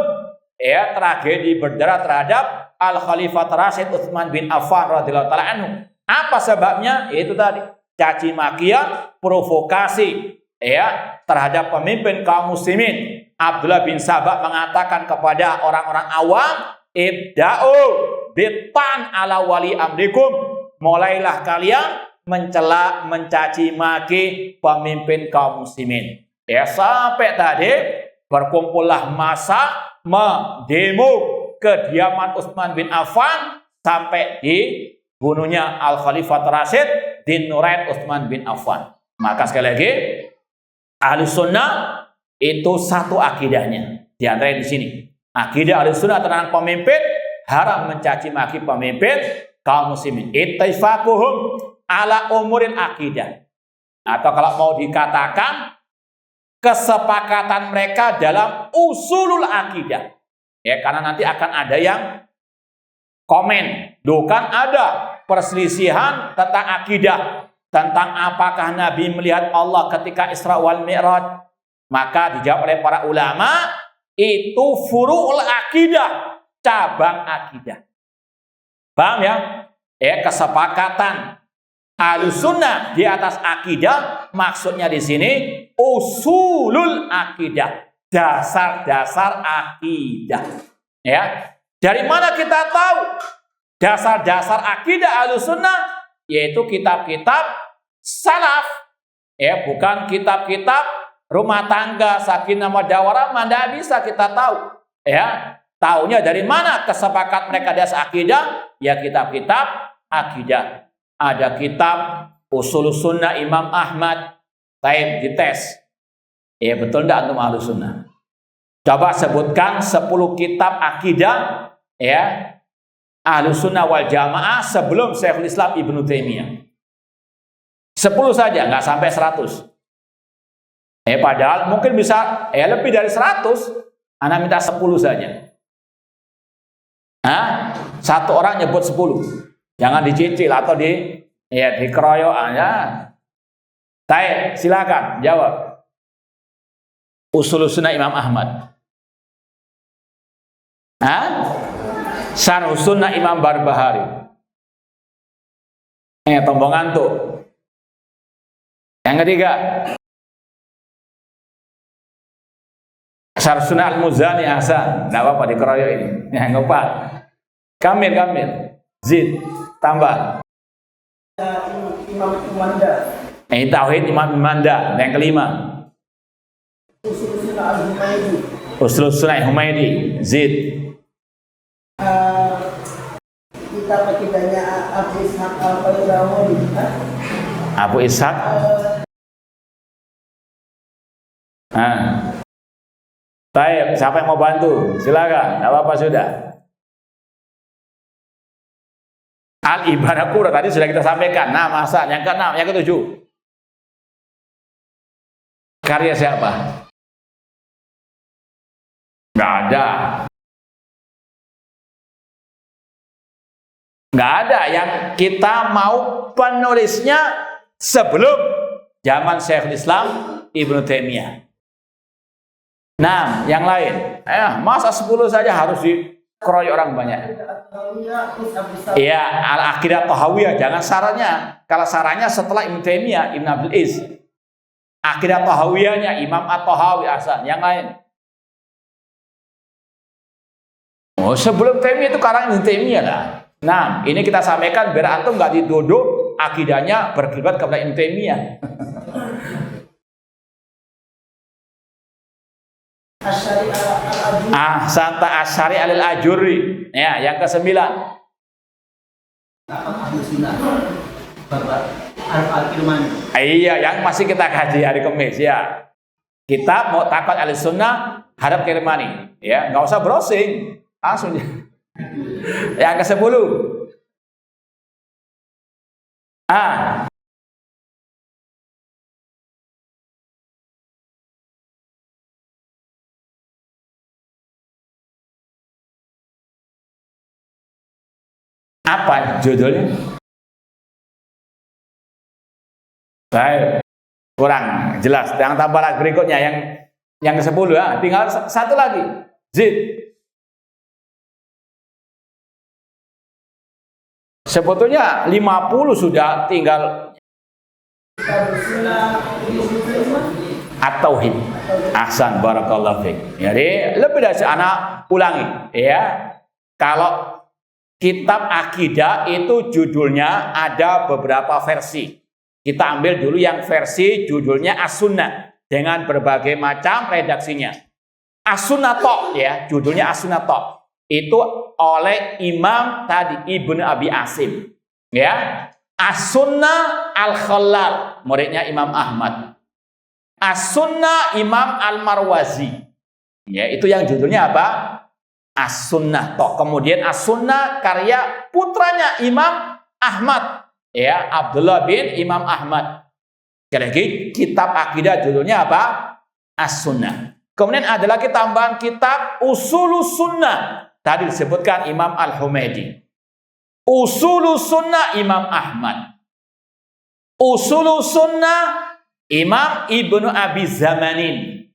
ya tragedi berdarah terhadap Al-Khalifah Rasyid Utsman bin Affan radhiyallahu taala anhu. Apa sebabnya? Itu tadi caci makian, provokasi ya terhadap pemimpin kaum muslimin. Abdullah bin Saba mengatakan kepada orang-orang awam, ibda'u bitan ala wali amrikum, mulailah kalian mencela, mencaci maki pemimpin kaum muslimin. Ya, sampai tadi berkumpullah massa mendemo kediaman Utsman bin Affan sampai dibunuhnya Al-Khalifah Rasyid Din Nurain Utsman bin Affan. Maka sekali lagi Ahli Sunnah itu satu akidahnya. Di antara di sini akidah Ahli Sunnah tentang pemimpin haram mencaci maki pemimpin kaum muslimin. Ittifaquhum ala umurin akidah. Atau kalau mau dikatakan kesepakatan mereka dalam usulul akidah. Ya, karena nanti akan ada yang komen. Kan ada perselisihan tentang akidah, tentang apakah Nabi melihat Allah ketika Isra wal Mi'raj. Maka dijawab oleh para ulama, itu furu'ul akidah, cabang akidah. Paham ya? Kesepakatan Ahlussunnah di atas akidah, maksudnya di sini usulul akidah, dasar-dasar akidah. Ya, dari mana kita tahu dasar-dasar akidah Ahlussunnah? Yaitu kitab-kitab salaf. Ya, bukan kitab-kitab rumah tangga sakinah mawaddah warahmah, tidak bisa kita tahu. Ya, taunya dari mana kesepakatan mereka di atas akidah? Ya, kitab-kitab akidah. Ada kitab Usul Sunnah Imam Ahmad. Taib dites. Ya, betul tidak antum Ahlus Sunnah? Coba sebutkan 10 kitab akidah ya Ahlus Sunnah wal Jamaah sebelum Syekhul Islam Ibnu Taimiyah. 10 saja, nggak sampai 100. Padahal mungkin bisa lebih dari 100. Anda minta 10 saja. Satu orang nyebut 10. Jangan dicicil atau dikeroyok aja. Taib, silakan jawab. Usul Sunnah Imam Ahmad. Syarh Sunnah Imam Barbahari. Tombong ngantuk. Yang ketiga, Syarh Sunnah Al-Muzani Hasan. Tidak apa-apa dikeroyok ini. Yang keempat, Kamil. Zid, tambah. Imam Manda. Tauhid Imam Manda. Yang kelima, Usul Sunnah Al-Humaydi. Usul Sunnah Al-Humaydi. Zid. Kitab akidahnya Abu Ishaq Al-Farawi. Abu Ishaq. Baik, siapa yang mau bantu? Silakan. Enggak apa-apa sudah. Al-Ibanah Kubra tadi sudah kita sampaikan. Nah, masa yang ke-6, yang ke-7. Karya siapa? Enggak ada. Enggak ada yang kita mau penulisnya sebelum zaman Syekhul Islam Ibnu Taimiyah. Nah, yang lain. Masa 10 saja harus dikeroyok orang banyak. Iya, Al-Aqidah Tahawiyah, jangan sarannya. Kalau sarannya setelah Ibnu Taimiyah, Ibnu Abdul Is. Aqidah Tahawiyahnya Imam At-Tahawi Hasan, yang lain. Oh, sebelum Taimiyah itu karangan Ibnu Taimiyah lah. Nah, ini kita sampaikan biar antum nggak dituduh akidahnya berkiblat kepada Ibnu Taimiyah. Santa Asy'ari al-Ajurri. Ya, yang ke-9. Iya, yang masih kita kaji hari Kamis ya. Kita mau takut al-sunnah hadap Kirmani. Ya, nggak usah browsing, langsung. Yang ke-10. Apa judulnya? Baik, kurang jelas. Yang tambah lagi berikutnya yang ke-10 ya. Tinggal satu lagi. Zid. Sebetulnya 50 sudah, tinggal At-Tauhid. Ahsan, barakallahu fiik. Jadi lebih dari anak ulangi ya. Kalau kitab akidah itu judulnya ada beberapa versi. Kita ambil dulu yang versi judulnya As-Sunnah dengan berbagai macam redaksinya. As-Sunnah tok ya, judulnya As-Sunnah tok. Itu oleh Imam tadi Ibnu Abi Asim. Ya. As-Sunnah Al-Khallal, muridnya Imam Ahmad. As-Sunnah Imam Al-Marwazi. Ya, itu yang judulnya apa? As-Sunnah tok. Kemudian As-Sunnah karya putranya Imam Ahmad, ya, Abdullah bin Imam Ahmad. Sekali lagi, kitab akidah judulnya apa? As-Sunnah. Kemudian ada lagi tambahan kitab Usulus Sunnah. Tadi disebutkan Imam Al-Humaydi. Usulus Sunnah Imam Ahmad. Usulus Sunnah Imam Ibnu Abi Zamanin.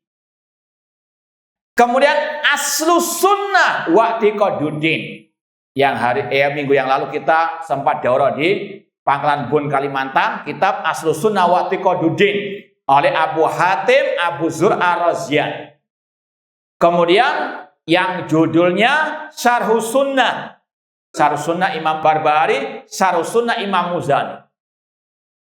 Kemudian Aslus Sunnah wa I'tiqaduddin. Yang minggu yang lalu kita sempat daurah di Pangkalan Bun Kalimantan, kitab Aslus Sunnah wa I'tiqaduddin oleh Abu Hatim Abu Zur Ar-Razian. Kemudian yang judulnya Syarhus Sunnah. Syarhus Sunnah Imam Barbahari, Syarhus Sunnah Imam Muzani.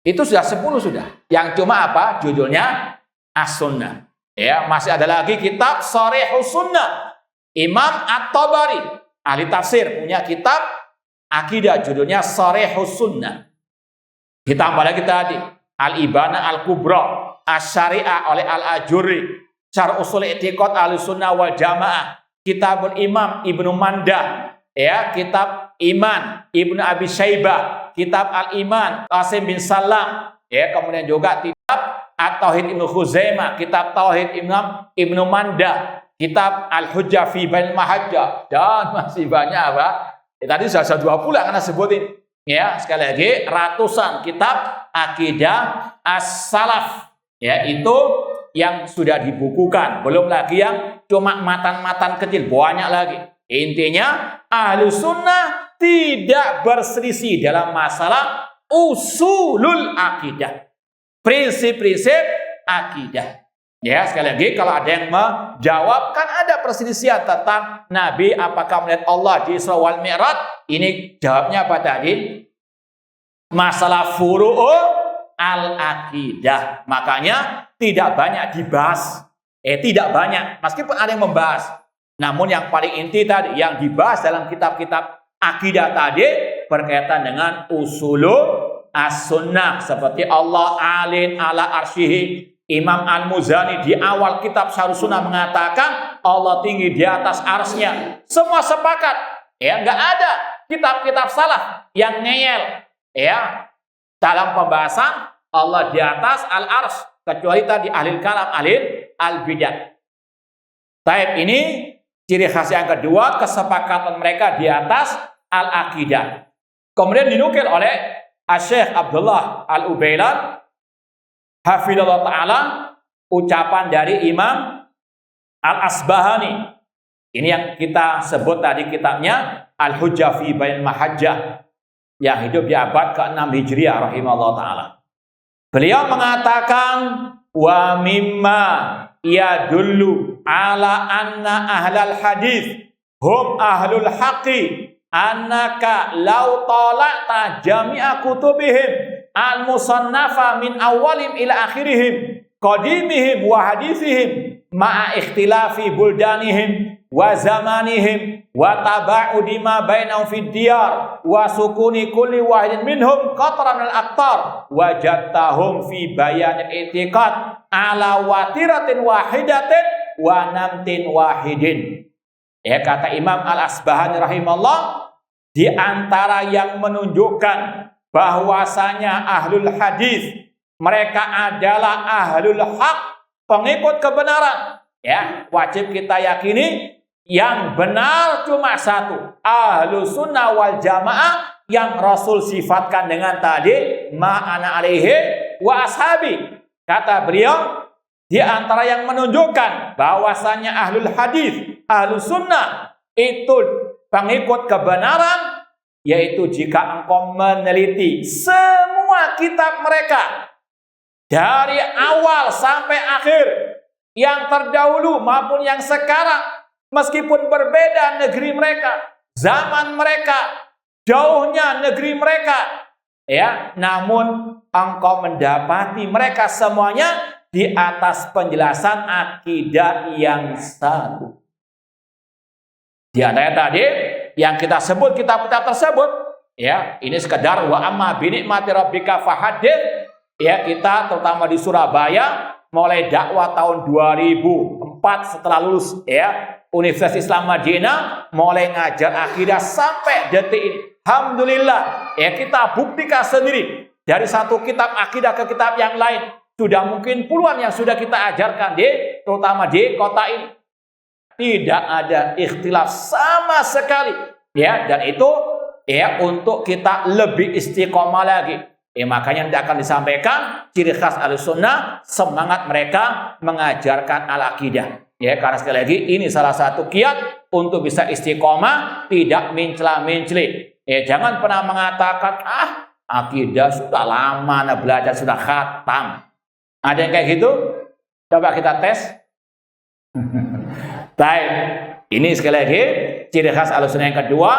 Itu sudah 10 sudah. Yang cuma apa? Judulnya As-Sunnah. Ya, masih ada lagi kitab Sharihus Sunnah Imam At-Tabari, ahli tafsir, punya kitab akidah judulnya Sharihus Sunnah. Ditambah lagi tadi Al-Ibanah Al-Kubra Asy-Syari'ah oleh Al-Ajurri, Syarh Ushul I'tiqad Ahlussunnah wal Jamaah, Kitabul Imam Ibnu Mandah, ya, kitab Iman Ibnu Abi Syaibah, kitab Al-Iman Qasim bin Salam, ya, kemudian juga kitab At-Tauhid Ibnu Khuzaimah, kitab Tauhid Imam Ibnu Mandah, kitab Al-Hujjah fi Bainil Mahajjah, dan masih banyak apa? Tadi sudah 20 karena sebutin. Ya, sekali lagi ratusan kitab akidah as-salaf. Ya, itu yang sudah dibukukan, belum lagi yang cuma matan-matan kecil, banyak lagi. Intinya Ahlus Sunnah tidak berselisih dalam masalah usulul akidah. Prinsip-prinsip akidah. Ya, sekali lagi kalau ada yang menjawab, kan ada perselisihan tentang Nabi apakah melihat Allah di Isra wal Mi'raj. Ini jawabnya apa tadi? Masalah furu'ul al-akidah. Makanya tidak banyak dibahas. Tidak banyak, meskipun ada yang membahas. Namun yang paling inti tadi yang dibahas dalam kitab-kitab akidah tadi berkaitan dengan usulul as-sunnah seperti Allah alin ala arsyihi. Imam Al-Muzani di awal kitab Syarh Sunnah mengatakan Allah tinggi di atas arsy-Nya. Semua sepakat. Ya, enggak ada kitab-kitab salaf yang ngeyel ya dalam pembahasan Allah di atas al-arsy, kecuali tadi ahli kalam, ahli al-bidah. Taib, ini ciri khas yang kedua, kesepakatan mereka di atas al-aqidah. Kemudian dinukil oleh Syekh Abdullah Al-Ubailan hafizallahu ta'ala, ucapan dari Imam Al-Asbahani. Ini yang kita sebut tadi kitabnya Al-Hujjah fi Bayan Mahajjah, yang hidup di abad ke-6 Hijriah rahimahullah ta'ala. Beliau mengatakan, wa mimma yadullu ala anna ahlal hadis hum ahlul haqqi annaka law tala'ta jami'a kutubihim al-musannafa min awalim ila akhirihim qadimihim wa hadithihim ma'a ikhtilafi buldanihim wa zamanihim wa taba'udi ma bainahum fid diyar wa sukuni kulli wahidin minhum qatran al-aqtar wajadtahum fi bayan i'tiqad ala watiratin wahidatin wa namtin wahidin. Ya, kata Imam Al-Asbahani rahimahullah, di antara yang menunjukkan bahwasanya ahlul hadis mereka adalah ahlul haq, pengikut kebenaran. Ya, wajib kita yakini yang benar cuma satu, ahlus sunnah wal jamaah, yang Rasul sifatkan dengan tadi ma'ana alaihi wa ashabi. Kata beliau, di antara yang menunjukkan bahwasanya ahlul hadis, ahlus sunnah itu pengikut kebenaran, yaitu jika engkau meneliti semua kitab mereka dari awal sampai akhir, yang terdahulu maupun yang sekarang, meskipun berbeda negeri mereka, zaman mereka, jauhnya negeri mereka, ya, namun engkau mendapati mereka semuanya di atas penjelasan akidah yang satu. Di antara tadi yang kita sebut kitab-kitab tersebut, ya, ini sekedar wa amma bi ni'mati rabbika fahadits. Ya, kita terutama di Surabaya mulai dakwah tahun 2004 setelah lulus ya Universitas Islam Madinah, mulai ngajar akidah sampai detik ini. Alhamdulillah, ya, kita buktikan sendiri dari satu kitab akidah ke kitab yang lain. Sudah mungkin puluhan yang sudah kita ajarkan terutama di kota ini. Tidak ada ikhtilaf sama sekali. Ya, dan itu ya untuk kita lebih istiqomah lagi. Ya, makanya tidak akan disampaikan ciri khas Ahlussunnah, semangat mereka mengajarkan al-aqidah. Ya, karena sekali lagi ini salah satu kiat untuk bisa istiqomah, tidak mencela-menceli. Ya, jangan pernah mengatakan, akidah sudah lama belajar, sudah khatam. Ada yang kayak gitu? Coba kita tes. Baik, ini sekali lagi ciri khas Ahlussunnah yang kedua,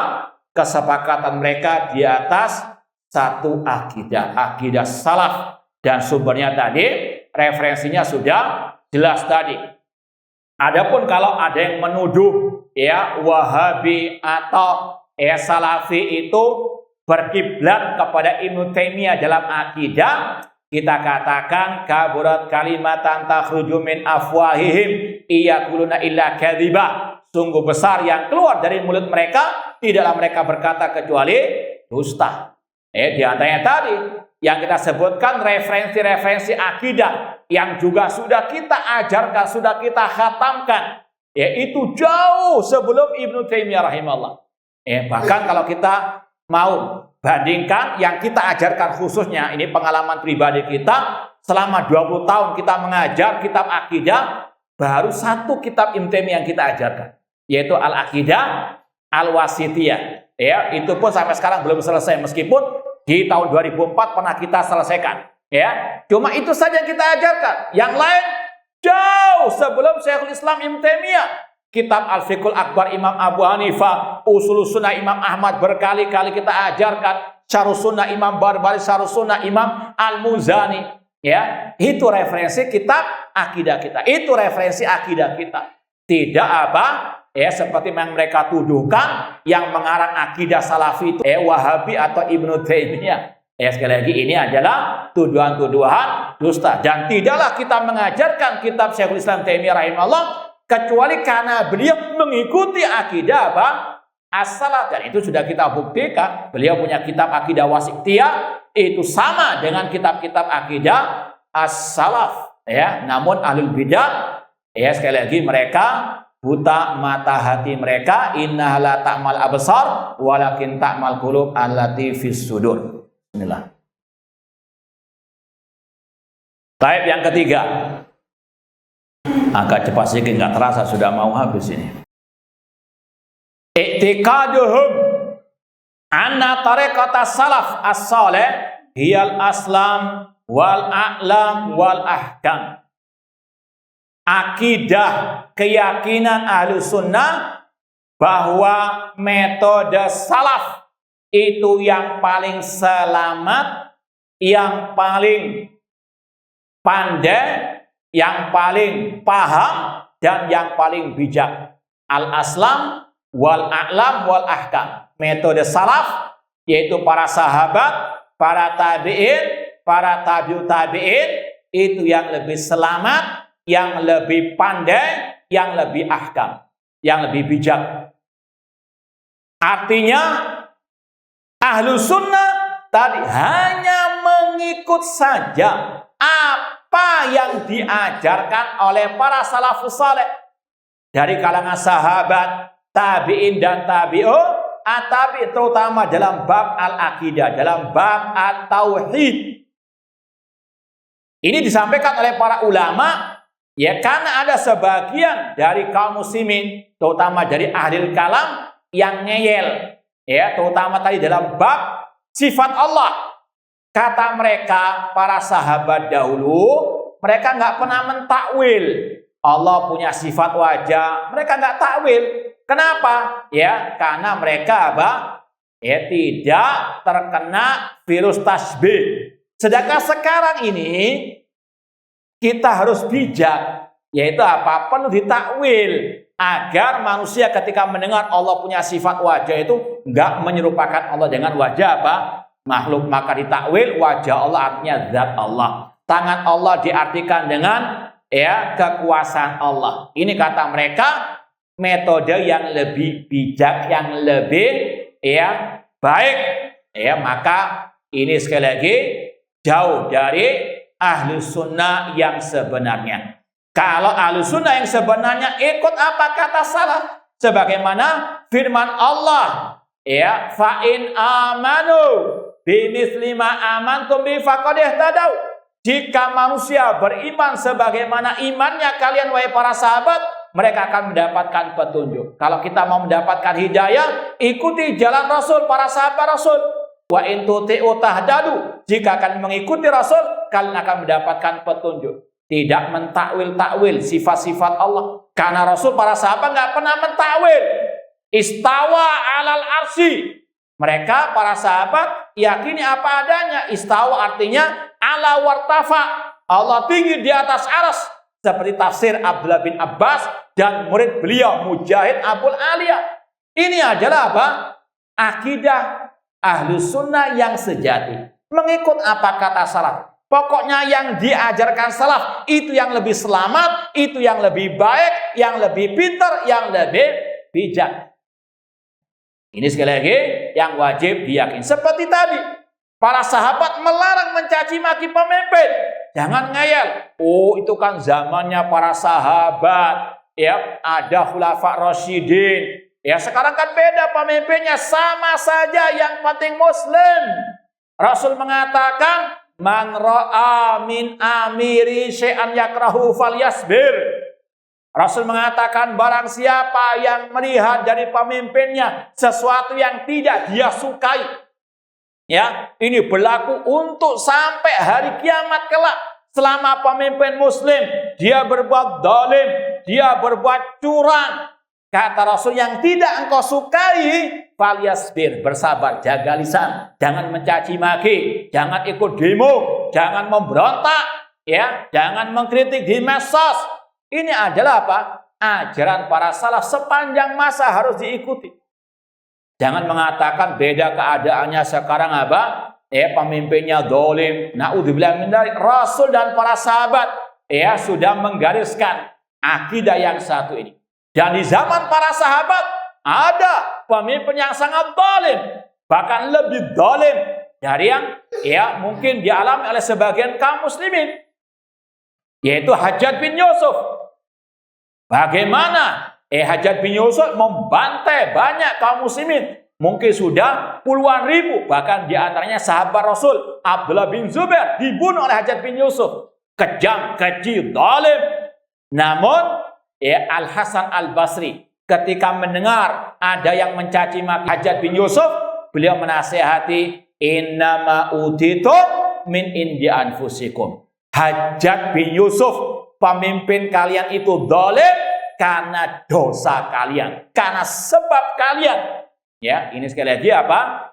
kesepakatan mereka di atas satu akidah, akidah salaf, dan sumbernya tadi, referensinya sudah jelas tadi. Adapun kalau ada yang menuduh ya Wahabi atau Salafi itu berkiblat kepada Ibnu Taimiyah dalam akidah, kita katakan kaburat kalimatan takhruju min afwahihim iyaquluna illa kadhiba. Sungguh besar yang keluar dari mulut mereka, tidaklah mereka berkata kecuali dusta. Di antaranya tadi yang kita sebutkan referensi-referensi akidah yang juga sudah kita ajarkan, sudah kita khatamkan, yaitu jauh sebelum Ibnu Taimiyah rahimahullah. Bahkan kalau kita mau bandingkan yang kita ajarkan khususnya, ini pengalaman pribadi kita, selama 20 tahun kita mengajar kitab akidah, baru satu kitab Ibnu Taimiyah yang kita ajarkan, yaitu Al-Aqidah Al-Wasithiyah. Ya, itu pun sampai sekarang belum selesai, meskipun di tahun 2004 pernah kita selesaikan. Ya, cuma itu saja yang kita ajarkan. Yang lain jauh sebelum Syekhul Islam Ibnu Taimiyah. Kitab Al-Fiqhul Akbar Imam Abu Hanifah, Ushul Sunnah Imam Ahmad berkali-kali kita ajarkan, Syarh Sunnah Imam Barbahari, Syarh Sunnah Imam Al-Muzani. Ya, itu referensi kitab akidah kita. Itu referensi akidah kita. Tidak apa? Ya, seperti yang mereka tuduhkan, yang mengarang akidah Salafi itu Wahabi atau Ibnu Taimiyah. Ya, sekali lagi ini adalah tuduhan-tuduhan dusta. Dan tidaklah kita mengajarkan kitab Syekhul Islam Taimiyah rahimahullah kecuali karena beliau mengikuti akidah as-salaf. Dan itu sudah kita buktikan. Beliau punya kitab akidah wasitiyah itu sama dengan kitab-kitab akidah as-salaf. Ya, namun ahlul bidah, ya sekali lagi mereka buta mata hati mereka. Innaha la ta'mal absar walakin ta'mal qulub allati fis sudur. Inilah. Taib yang ketiga. Agak cepat sedikit, nggak terasa sudah mau habis ini. I'tiqaduhum anna tariqata salaf as-salih hiyal aslam wal a'lam wal ahkam. Akidah, keyakinan ahlu sunnah bahwa metode salaf itu yang paling selamat, yang paling pandai, yang paling paham, dan yang paling bijak. Al-aslam wal a'lam wal ahkam. Metode salaf yaitu para sahabat, para tabi'in, para tabi'ut tabi'in itu yang lebih selamat, yang lebih pandai, yang lebih ahkam, yang lebih bijak. Artinya ahlu sunnah tadi hanya mengikut saja apa yang diajarkan oleh para salafus saleh dari kalangan sahabat, tabi'in dan tabi'un, tapi terutama dalam bab al-aqidah, dalam bab at-tauhid. Ini disampaikan oleh para ulama, ya, karena ada sebagian dari kaum muslimin, terutama dari ahli kalam yang ngeyel, ya, terutama tadi dalam bab sifat Allah. Kata mereka, para sahabat dahulu, mereka nggak pernah mentakwil Allah punya sifat wajah. Mereka nggak takwil. Kenapa? Ya, karena mereka apa? Ya, tidak terkena virus tasbih. Sedangkan sekarang ini kita harus bijak, yaitu apa? Perlu ditakwil agar manusia ketika mendengar Allah punya sifat wajah itu nggak menyerupakan Allah dengan wajah apa? Makhluk. Maka ditakwil wajah Allah artinya zat Allah. Tangan Allah diartikan dengan ya kekuasaan Allah. Ini kata mereka metode yang lebih bijak, yang lebih ya baik. Ya, maka ini sekali lagi jauh dari ahlu sunnah yang sebenarnya. Kalau ahlu sunnah yang sebenarnya ikut apa kata salaf, sebagaimana firman Allah, ya, fa in amanu bimithli ma amantum bi faqad ihtadaw. Jika manusia beriman sebagaimana imannya kalian wahai para sahabat, mereka akan mendapatkan petunjuk. Kalau kita mau mendapatkan hidayah, ikuti jalan Rasul, para sahabat Rasul. Wa in tuti'u tahdadu. Jika kalian mengikuti Rasul, kalian akan mendapatkan petunjuk. Tidak mentakwil-takwil sifat-sifat Allah. Karena Rasul, para sahabat nggak pernah mentakwil. Istawa alal arsy. Mereka, para sahabat, yakini apa adanya. Istawa artinya ala wartafa. Allah tinggi di atas aras. Seperti tafsir Abdullah bin Abbas dan murid beliau Mujahid Abul Aliyah. Ini adalah apa? Akidah ahlu sunnah yang sejati. Mengikut apa kata salaf. Pokoknya yang diajarkan salaf itu yang lebih selamat, itu yang lebih baik, yang lebih pintar, yang lebih bijak. Ini sekali lagi yang wajib diyakini. Seperti tadi, para sahabat melarang mencaci maki pemimpin. Jangan ngeyel. Oh, itu kan zamannya para sahabat. Ya, ada khulafa rasyidin. Ya, sekarang kan beda pemimpinnya, sama saja, yang penting muslim. Rasul mengatakan, man ra'a min amiri syai'an yakrahu falyasbir. Rasul mengatakan barang siapa yang melihat dari pemimpinnya sesuatu yang tidak dia sukai, ya, ini berlaku untuk sampai hari kiamat kelak. Selama pemimpin muslim dia berbuat zalim, dia berbuat curang, kata Rasul, yang tidak engkau sukai, falyasbir, bersabar, jaga lisan, jangan mencaci maki, jangan ikut demo, jangan memberontak, ya, jangan mengkritik di medsos. Ini adalah apa? Ajaran para salaf sepanjang masa harus diikuti. Jangan mengatakan beda keadaannya sekarang apa? pemimpinnya zalim, naudzubillah min dzalik, Rasul dan para sahabat sudah menggariskan akidah yang satu ini. Dan di zaman para sahabat ada pemimpin yang sangat zalim, bahkan lebih zalim dari yang mungkin dialami oleh sebagian kaum muslimin, yaitu Hajjaj bin Yusuf. Bagaimana Hajjaj bin Yusuf membantai banyak kaum muslimin, mungkin sudah puluhan ribu, bahkan diantaranya sahabat Rasul Abdullah bin Zubair dibunuh oleh Hajjaj bin Yusuf. Kejam, keji, zalim. Namun Al-Hasan Al-Basri ketika mendengar ada yang mencaci maki Hajjaj bin Yusuf, beliau menasihati, innama utitum min indi anfusikum. Hajjaj bin Yusuf, pemimpin kalian itu zalim karena dosa kalian, karena sebab kalian. Ya, ini sekali lagi apa?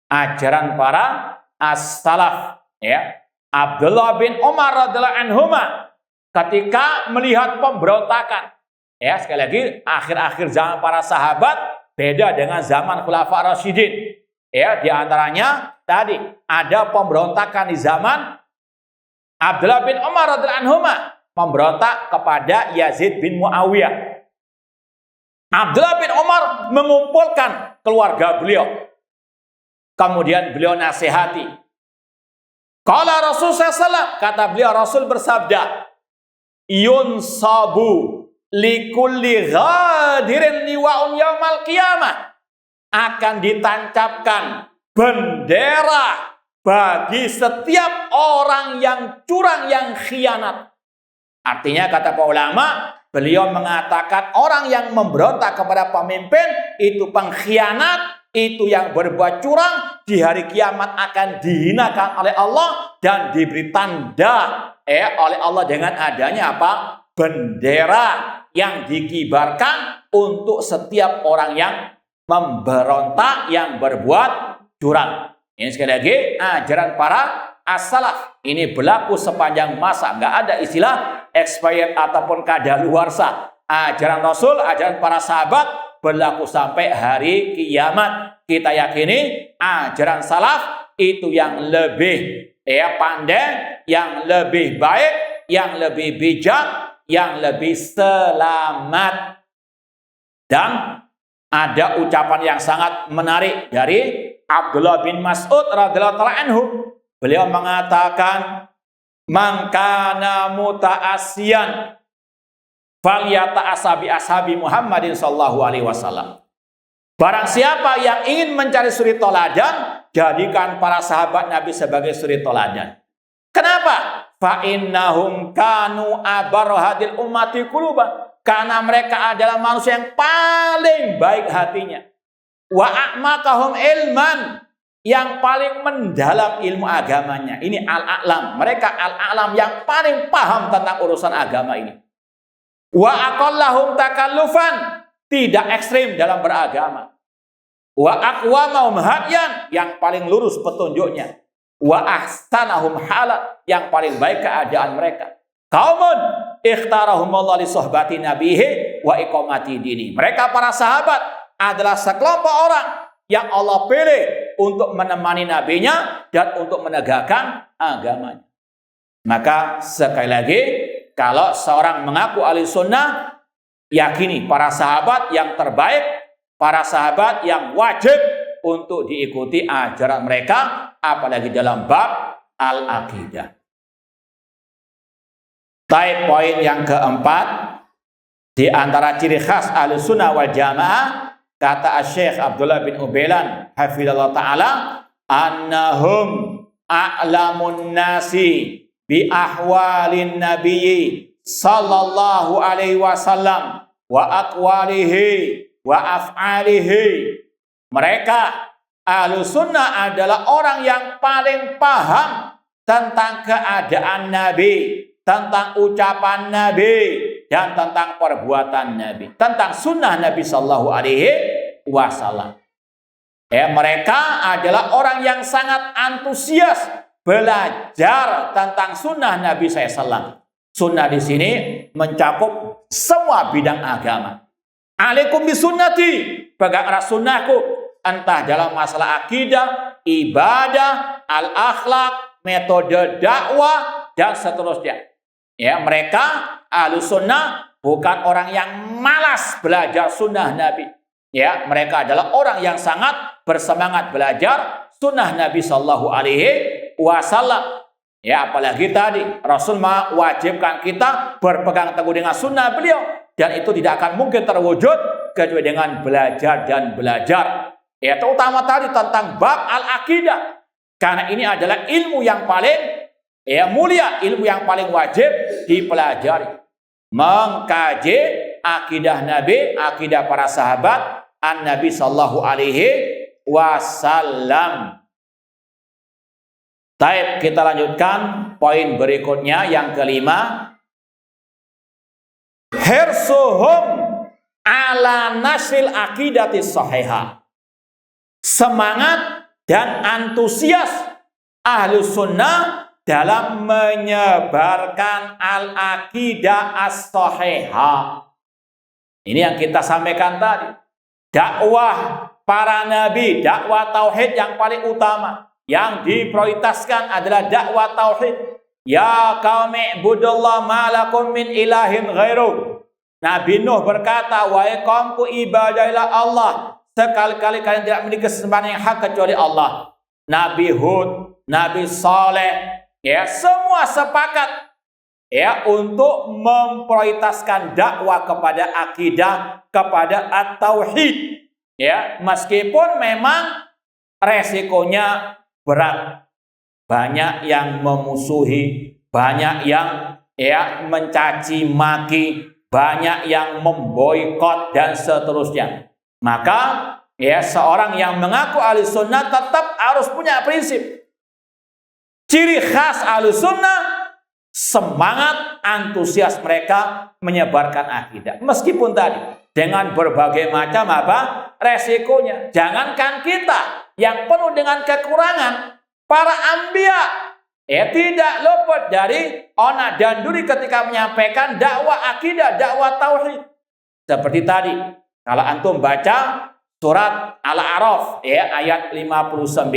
Ajaran para as-salaf. Ya, Abdullah bin Umar radhiyallahu anhuma ketika melihat pemberontakan. Ya, sekali lagi akhir-akhir zaman para sahabat beda dengan zaman Khulafa Rasyidin. Ya, di antaranya tadi ada pemberontakan di zaman Abdullah bin Umar radhiyallahu anhuma memberontak kepada Yazid bin Muawiyah. Abdullah bin Umar mengumpulkan keluarga beliau. Kemudian beliau nasihati. Qala Rasul SAW, kata beliau, Rasul bersabda, yunsabu likulli ghadirin liwa'un yaumal qiyamah. Akan ditancapkan bendera bagi setiap orang yang curang, yang khianat. Artinya kata para ulama, beliau mengatakan orang yang memberontak kepada pemimpin itu pengkhianat, itu yang berbuat curang, di hari kiamat akan dihinakan oleh Allah dan diberi tanda oleh Allah dengan adanya apa? Bendera yang dikibarkan untuk setiap orang yang memberontak, yang berbuat curang. Ini sekali lagi ajaran para as-salaf. Ini berlaku sepanjang masa, nggak ada istilah expired ataupun kadaluarsa. Ajaran Rasul, ajaran para sahabat berlaku sampai hari kiamat. Kita yakini ajaran salaf itu yang lebih pandai, yang lebih baik, yang lebih bijak, yang lebih selamat. Dan ada ucapan yang sangat menarik dari Abdullah bin Mas'ud radhiyallahu anhu. Beliau mengatakan, man kana muta'assiyan falyata'assa bi ashabi Muhammadin sallallahu alaihi wasallam. Barang siapa yang ingin mencari suri toladan, jadikan para sahabat Nabi sebagai suri toladan. Kenapa? Fa innahum kanu abarhadil ummati quluban. Karena mereka adalah manusia yang paling baik hatinya. Wa a'maqahum ilman, yang paling mendalam ilmu agamanya. Ini al-a'lam. Mereka al-a'lam yang paling paham tentang urusan agama ini. Wa aqallahum takallufan, tidak ekstrim dalam beragama. Wa aqwamahum hadyan, yang paling lurus petunjuknya. Wa ahsanahum halat, yang paling baik keadaan mereka. Qaumun ikhtarahumullah li sohbati nabihi wa iqamati dini. Mereka para sahabat adalah sekelompok orang yang Allah pilih untuk menemani nabinya dan untuk menegakkan agamanya. Maka sekali lagi, kalau seorang mengaku ahli sunnah, yakini para sahabat yang terbaik, para sahabat yang wajib untuk diikuti ajaran mereka, apalagi dalam bab al-aqidah. Taib poin yang keempat, di antara ciri khas ahli sunnah wal jamaah, kata Syekh Abdullah bin Ubailan hafizallahu ta'ala, annahum a'lamun nasi bi ahwalin nabiyyi sallallahu alaihi wasallam wa aqwalihi wa af'alihi. Mereka ahlu sunnah adalah orang yang paling paham tentang keadaan Nabi, tentang ucapan Nabi, dan tentang perbuatan Nabi, tentang sunnah Nabi sallallahu alaihi wasallam. Mereka adalah orang yang sangat antusias belajar tentang sunnah Nabi SAW. Sunnah di sini mencakup semua bidang agama. Alaikum bisunnati, peganglah sunnahku, entah dalam masalah akidah, ibadah, al-akhlak, metode dakwah, dan seterusnya. Ya, mereka Ahlus Sunnah bukan orang yang malas belajar sunnah Nabi. Ya, mereka adalah orang yang sangat bersemangat belajar sunnah Nabi Shallallahu Alaihi Wasallam. Ya, apalagi tadi Rasul mewajibkan kita berpegang teguh dengan sunnah beliau, dan itu tidak akan mungkin terwujud kecuali dengan belajar dan belajar. Ya, terutama tadi tentang bab al-aqidah, karena ini adalah ilmu yang paling mulia, ilmu yang paling wajib dipelajari. Mengkaji akidah Nabi, akidah para sahabat An-Nabi Sallallahu Alaihi Wasallam. Baik, kita lanjutkan poin berikutnya yang kelima. Hirsuhum ala nasril aqidatis sahihah. Semangat dan antusias Ahlus Sunnah dalam menyebarkan al-aqidah as-sahihah. Ini yang kita sampaikan tadi. Dakwah para nabi, dakwah tauhid yang paling utama, yang diprioritaskan adalah dakwah tauhid. Ya qaumi ibudullah ma lakum min ilahin ghairuh. Nabi Nuh berkata, wahai kaumku, ibadailah Allah, sekali-kali kalian tidak memiliki sesembahan yang hak kecuali Allah. Nabi Hud, Nabi Saleh, ya, semua sepakat ya untuk memprioritaskan dakwah kepada akidah, kepada at-tauhid. Ya, meskipun memang resikonya berat. Banyak yang memusuhi, banyak yang mencaci maki, banyak yang memboikot dan seterusnya. Maka ya, seorang yang mengaku Ahlus Sunnah tetap harus punya prinsip. Ciri khas Ahlus Sunnah, semangat antusias mereka menyebarkan akidah. Meskipun tadi dengan berbagai macam resikonya. Jangankan kita yang penuh dengan kekurangan, para anbiya tidak luput dari onak dan duri ketika menyampaikan dakwah akidah, dakwah tauhid. Seperti tadi, kalau antum baca surat Al-A'raf ayat 59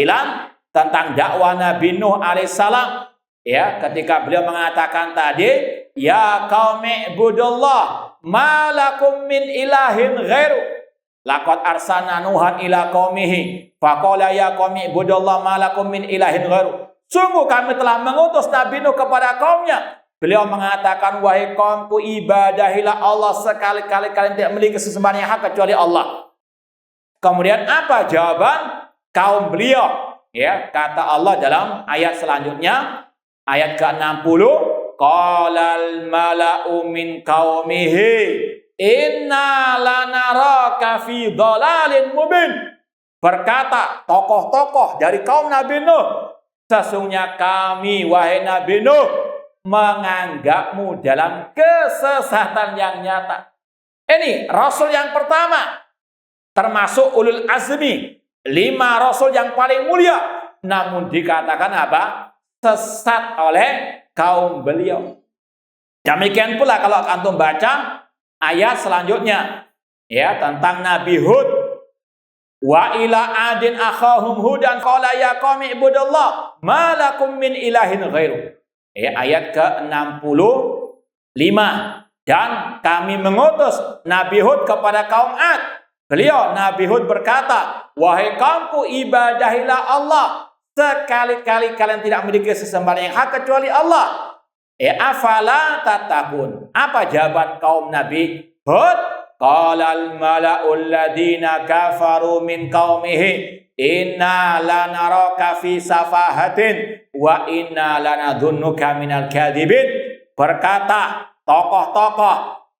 tentang dakwah Nabi Nuh alaihissalam, ketika beliau mengatakan tadi, ya qaumi ibudullah ma lakum min ilahin ghairu. Laqad arsalna Nuhan ila qaumihi faqala ya qaumi ibudullah ma lakum min ilahin ghairu. Sungguh kami telah mengutus Nabi Nuh kepada kaumnya. Beliau mengatakan, wahai kaumku, ibadahilah Allah, sekali-kali kalian tidak memiliki sesembahan yang hak kecuali Allah. Kemudian apa jawaban kaum beliau? Kata Allah dalam ayat selanjutnya, ayat ke-60, qalal mala'u min qaumihi inna lanaraka fi dhalalin mubin. Berkata tokoh-tokoh dari kaum Nabi Nuh, sesungguhnya kami, wahai Nabi Nuh, menganggapmu dalam kesesatan yang nyata. Ini Rasul yang pertama, termasuk ulul azmi, 5 Rasul yang paling mulia, namun dikatakan sesat oleh kaum beliau. Demikian pula kalau antum baca ayat selanjutnya, tentang Nabi Hud, wa ila adin akhahum hudan qala ya qaumi ibudallah ma lakum min ilahin ghairu. Ayat ke-65, dan kami mengutus Nabi Hud kepada kaum Ad. Beliau Nabi Hud berkata, wahai kaumku, ibadahilah Allah, sekali-kali kalian tidak memiliki sesembahan yang hak kecuali Allah. Afala tattaqun. Apa jawaban kaum Nabi Hud? Qalal mala'ul ladina kafaru min qaumihi inna lanaraka fi safahatin wa inna lanadhunnuka minal kadhibin. Berkata tokoh-tokoh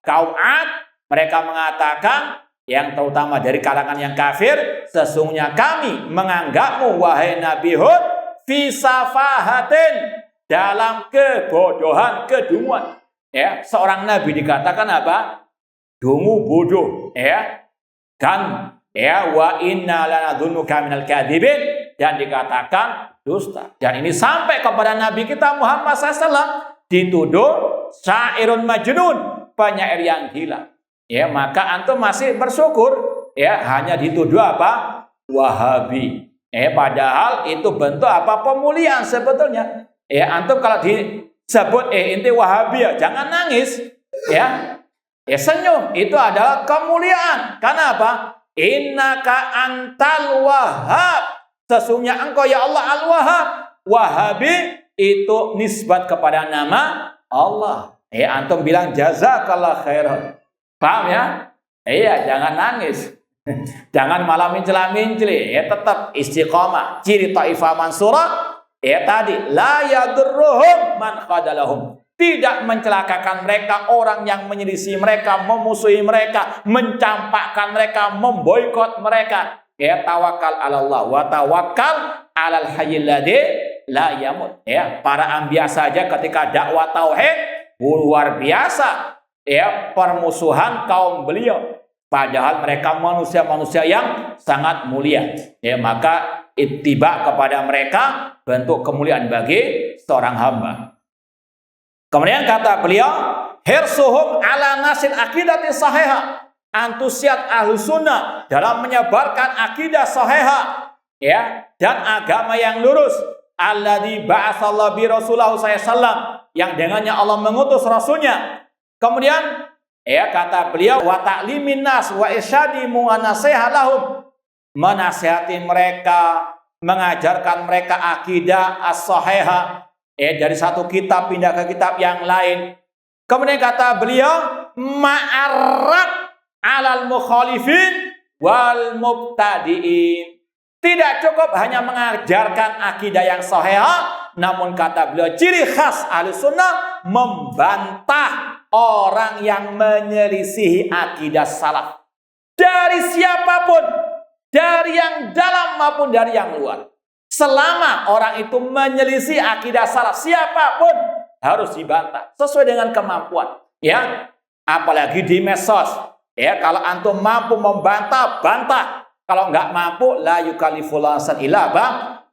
kaum Ad, mereka mengatakan, yang terutama dari kalangan yang kafir, sesungguhnya kami menganggapmu, wahai Nabi Hud, fi safahatin, dalam kebodohan, kedunguan. Seorang nabi dikatakan dungu, bodoh, dan wa inna lanadhunnuka minal kadhibin, dan dikatakan dusta. Dan ini sampai kepada Nabi kita Muhammad SAW, dituduh syairun majnun, penyair yang gila. Maka antum masih bersyukur, hanya dituduh Wahabi. Padahal itu bentuk apa? Pemuliaan sebetulnya. Antum kalau disebut inti Wahabiyah, jangan nangis. Senyum, itu adalah kemuliaan. Karena apa? Innaka antal wahhab. Sesungguhnya engkau ya Allah al-wahhab. Wahabi itu nisbat kepada nama Allah. Antum bilang jazakallah khairan. Paham ya? Jangan nangis. Jangan malah mencela-menceli. Tetap istiqamah. Ciri Taifah Mansurah tadi la yadurruhum man khadalahum. Tidak mencelakakan mereka orang yang menyelisih mereka, memusuhi mereka, mencampakkan mereka, memboikot mereka. Tawakal 'ala Allah wa tawakkal 'alal hayyil ladzi la yamut. Para anbiya saja ketika dakwah tauhid luar biasa. Permusuhan kaum beliau. Padahal mereka manusia-manusia yang sangat mulia. Maka ittiba kepada mereka bentuk kemuliaan bagi seorang hamba. Kemudian kata beliau, hirsuhum ala nasil akidati sahihah. Antusias Ahlus Sunnah dalam menyebarkan akidah sahihah dan agama yang lurus. Alladzi ba'atsallahu bi rasulahu sallallahu yang dengannya Allah mengutus rasulnya. Kemudian kata beliau wa ta'limin nas wa irsyadi wa nasihat lahum, menasihati mereka, mengajarkan mereka akidah as-sahihah dari satu kitab pindah ke kitab yang lain. Kemudian kata beliau ma'arrad 'alal mukhalifin wal mubtadi'in. Tidak cukup hanya mengajarkan akidah yang sahihah, namun kata beliau ciri khas Ahlus Sunnah membantah orang yang menyelisihi akidah salaf. Dari siapapun, dari yang dalam maupun dari yang luar. Selama orang itu menyelisih akidah salaf, siapapun harus dibantah sesuai dengan kemampuan. Apalagi di medsos. Kalau antum mampu membantah, bantah. Kalau nggak mampu, la yukallifullahu nafsan illa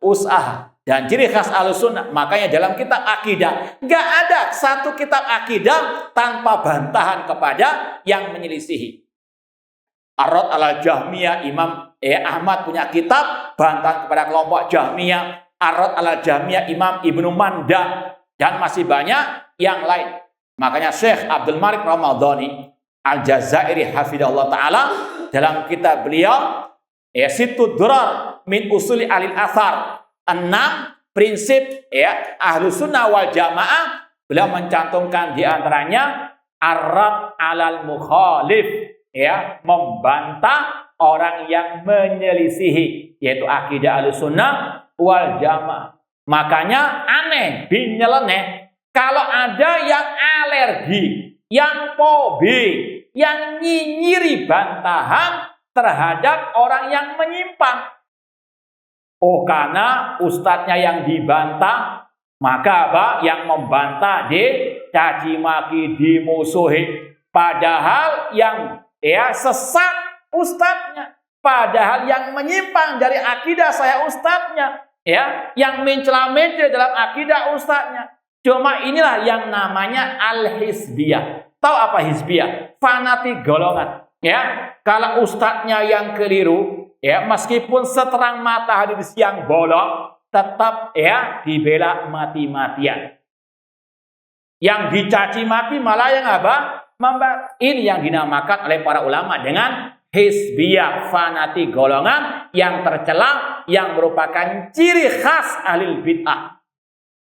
wus'aha. Dan ciri khas Ahlus Sunnah, makanya dalam kitab akidah nggak ada satu kitab akidah tanpa bantahan kepada yang menyelisihi. Ar-Rad 'alal Jahmiyah, Imam Ahmad punya kitab bantahan kepada kelompok Jahmiyah. Ar-Rad 'alal Jahmiyah, Imam Ibnu Manda, dan masih banyak yang lain. Makanya Syekh Abdul Malik Ramadhani Al-Jazairi hafidhahullah ta'ala dalam kitab beliau Situd Durar min Usuli Alil Athar, 6 prinsip Ahlus Sunnah wal Jamaah, beliau mencantumkan di antaranya ar-rad 'alal mukhalif, membantah orang yang menyelisihi, yaitu akidah Ahlus Sunnah wal Jamaah. Makanya aneh, bin nyeleneh kalau ada yang alergi, yang fobi, yang nyinyiri bantahan terhadap orang yang menyimpang. Karena ustadznya yang dibantah, maka yang membantah dicaci maki, dimusuhi. Padahal yang sesat ustadznya, padahal yang menyimpang dari akidah saya ustadznya, yang mencela-mencela dalam akidah ustadznya. Cuma inilah yang namanya al-hizbiyah. Tahu apa hizbiyah? Fanatik golongan. Kalau ustadznya yang keliru, meskipun seterang matahari di siang bolong, tetap dibela mati-matian. Yang dicaci maki malah yang apa? Ini yang dinamakan oleh para ulama dengan hizbiyah, fanatik golongan yang tercela, yang merupakan ciri khas ahli bid'ah.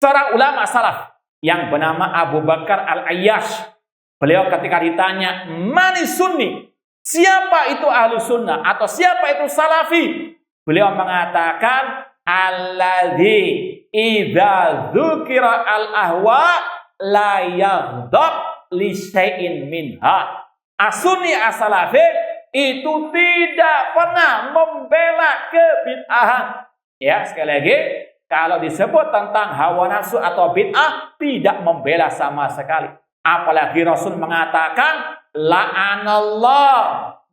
Seorang ulama salaf yang bernama Abu Bakar Al-Ayyash, beliau ketika ditanya mani sunni, siapa itu ahlu sunnah atau siapa itu salafi, beliau mengatakan alladzi idza dzukira al-ahwa la yaghdab li syai'in minha. As-sunni as-salafi itu tidak pernah membela kebid'ahan. Sekali lagi, kalau disebut tentang hawa nafsu atau bid'ah, tidak membela sama sekali. Apalagi Rasul mengatakan la'anallah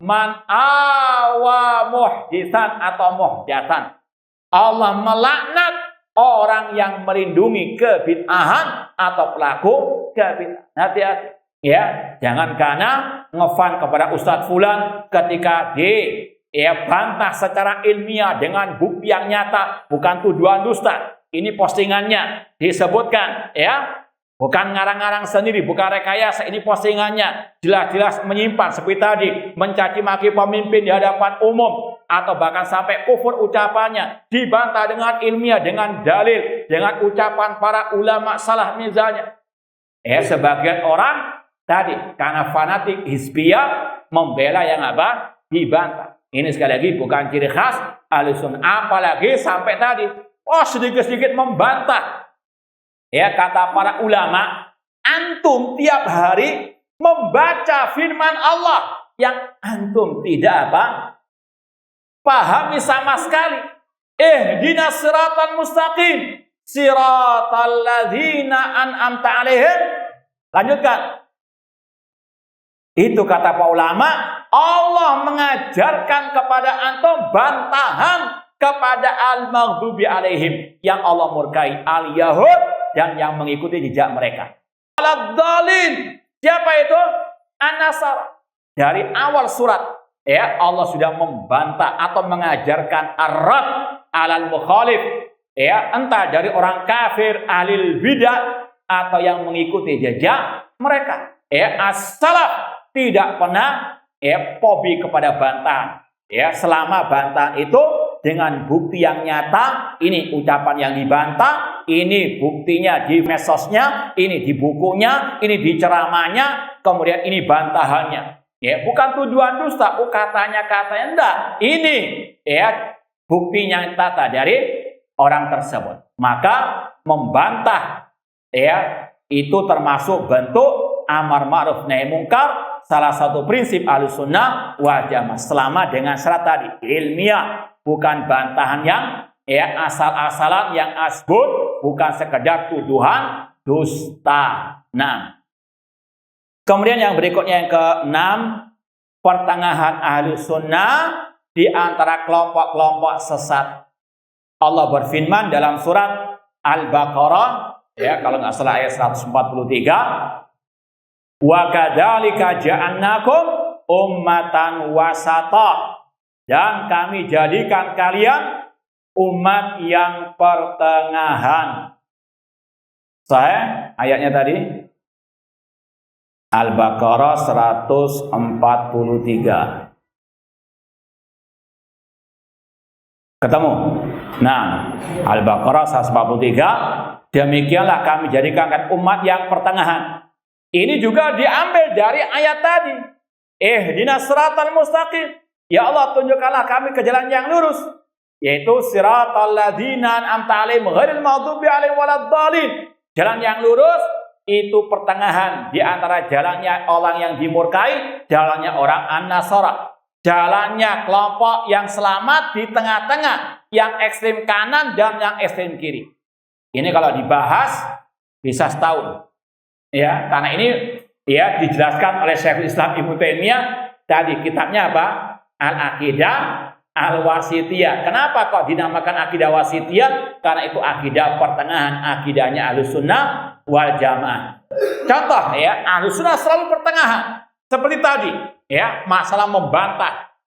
man awa muhditsan atau muhdatan. Allah melaknat orang yang melindungi kebid'ahan atau pelaku kebid'ahan. Hati-hati. Jangan karena ngefan kepada Ustadz Fulan ketika bantah secara ilmiah dengan bukti yang nyata, bukan tuduhan dusta. Ini postingannya disebutkan, bukan ngarang-ngarang sendiri, bukan rekayasa. Ini postingannya jelas-jelas menyimpan seperti tadi, mencaci maki pemimpin di hadapan umum, atau bahkan sampai kufur ucapannya, dibantah dengan ilmiah, dengan dalil, dengan ucapan para ulama salah misalnya. Sebagian orang tadi karena fanatik hizbiyah membela yang dibantah. Ini sekali lagi bukan ciri khas Ahlussunnah, apalagi sampai tadi sedikit-sedikit membantah. Kata para ulama, antum tiap hari membaca firman Allah yang antum tidak pahami sama sekali. Ihdinas siratal mustaqim, siratal ladzina an'amta 'alaihim. Lanjutkan. Itu kata para ulama, Allah mengajarkan kepada antum bantahan kepada al-maghdubi alaihim, yang Allah murkai, al-yahud, dan yang mengikuti jejak mereka. Al-dhalin, siapa itu? An-nasara. Dari awal surat, Allah sudah membantah atau mengajarkan ar-rad alal mukhalif, entah dari orang kafir, ahlil bidah, atau yang mengikuti jejak mereka. As-salaf tidak pernah fobi kepada bantahan. Selama bantahan itu dengan bukti yang nyata, ini ucapan yang dibantah, ini buktinya di mesosnya, ini di bukunya, ini di ceramahnya, kemudian ini bantahannya. Bukan tuduhan dusta, katanya enggak. Ini buktinya nyata dari orang tersebut. Maka membantah itu termasuk bentuk amar ma'ruf nahi munkar. Salah satu prinsip Ahlussunnah wal Jamaah, selama dengan syarat tadi ilmiah, bukan bantahan yang asal-asalan, yang asbun, bukan sekedar tuduhan dusta. Nah, kemudian yang berikutnya yang ke-6, pertengahan Ahlussunnah di antara kelompok-kelompok sesat. Allah berfirman dalam surat Al-Baqarah, kalau nggak salah ayat 143, wa kadzalika ja'alnakum ummatan wasata, dan kami jadikan kalian umat yang pertengahan. Sahih ayatnya tadi? Al-Baqarah 143. Ketemu? Nah, Al-Baqarah 143, demikianlah kami jadikan umat yang pertengahan. Ini juga diambil dari ayat tadi. Ihdinas siratal mustaqim. Ya Allah, tunjukkanlah kami ke jalan yang lurus, yaitu siratal ladzina an'amta 'alaihim ghairil maghdubi 'alaihim waladdallin. Jalan yang lurus itu pertengahan di antara jalannya orang yang dimurkai, jalannya orang an-nasara. Jalannya kelompok yang selamat di tengah-tengah, yang ekstrem kanan dan yang ekstrem kiri. Ini kalau dibahas bisa setahun. Karena ini dijelaskan oleh Syekhul Islam Ibnu Taimiyah tadi, kitabnya apa? Al-Aqidah Al-Wasithiyah. Kenapa kok dinamakan Aqidah Wasithiyah? Karena itu akidah pertengahan, akidahnya Ahlussunnah wal Jamaah. Contoh Ahlussunnah selalu pertengahan. Seperti tadi, masalah membantah.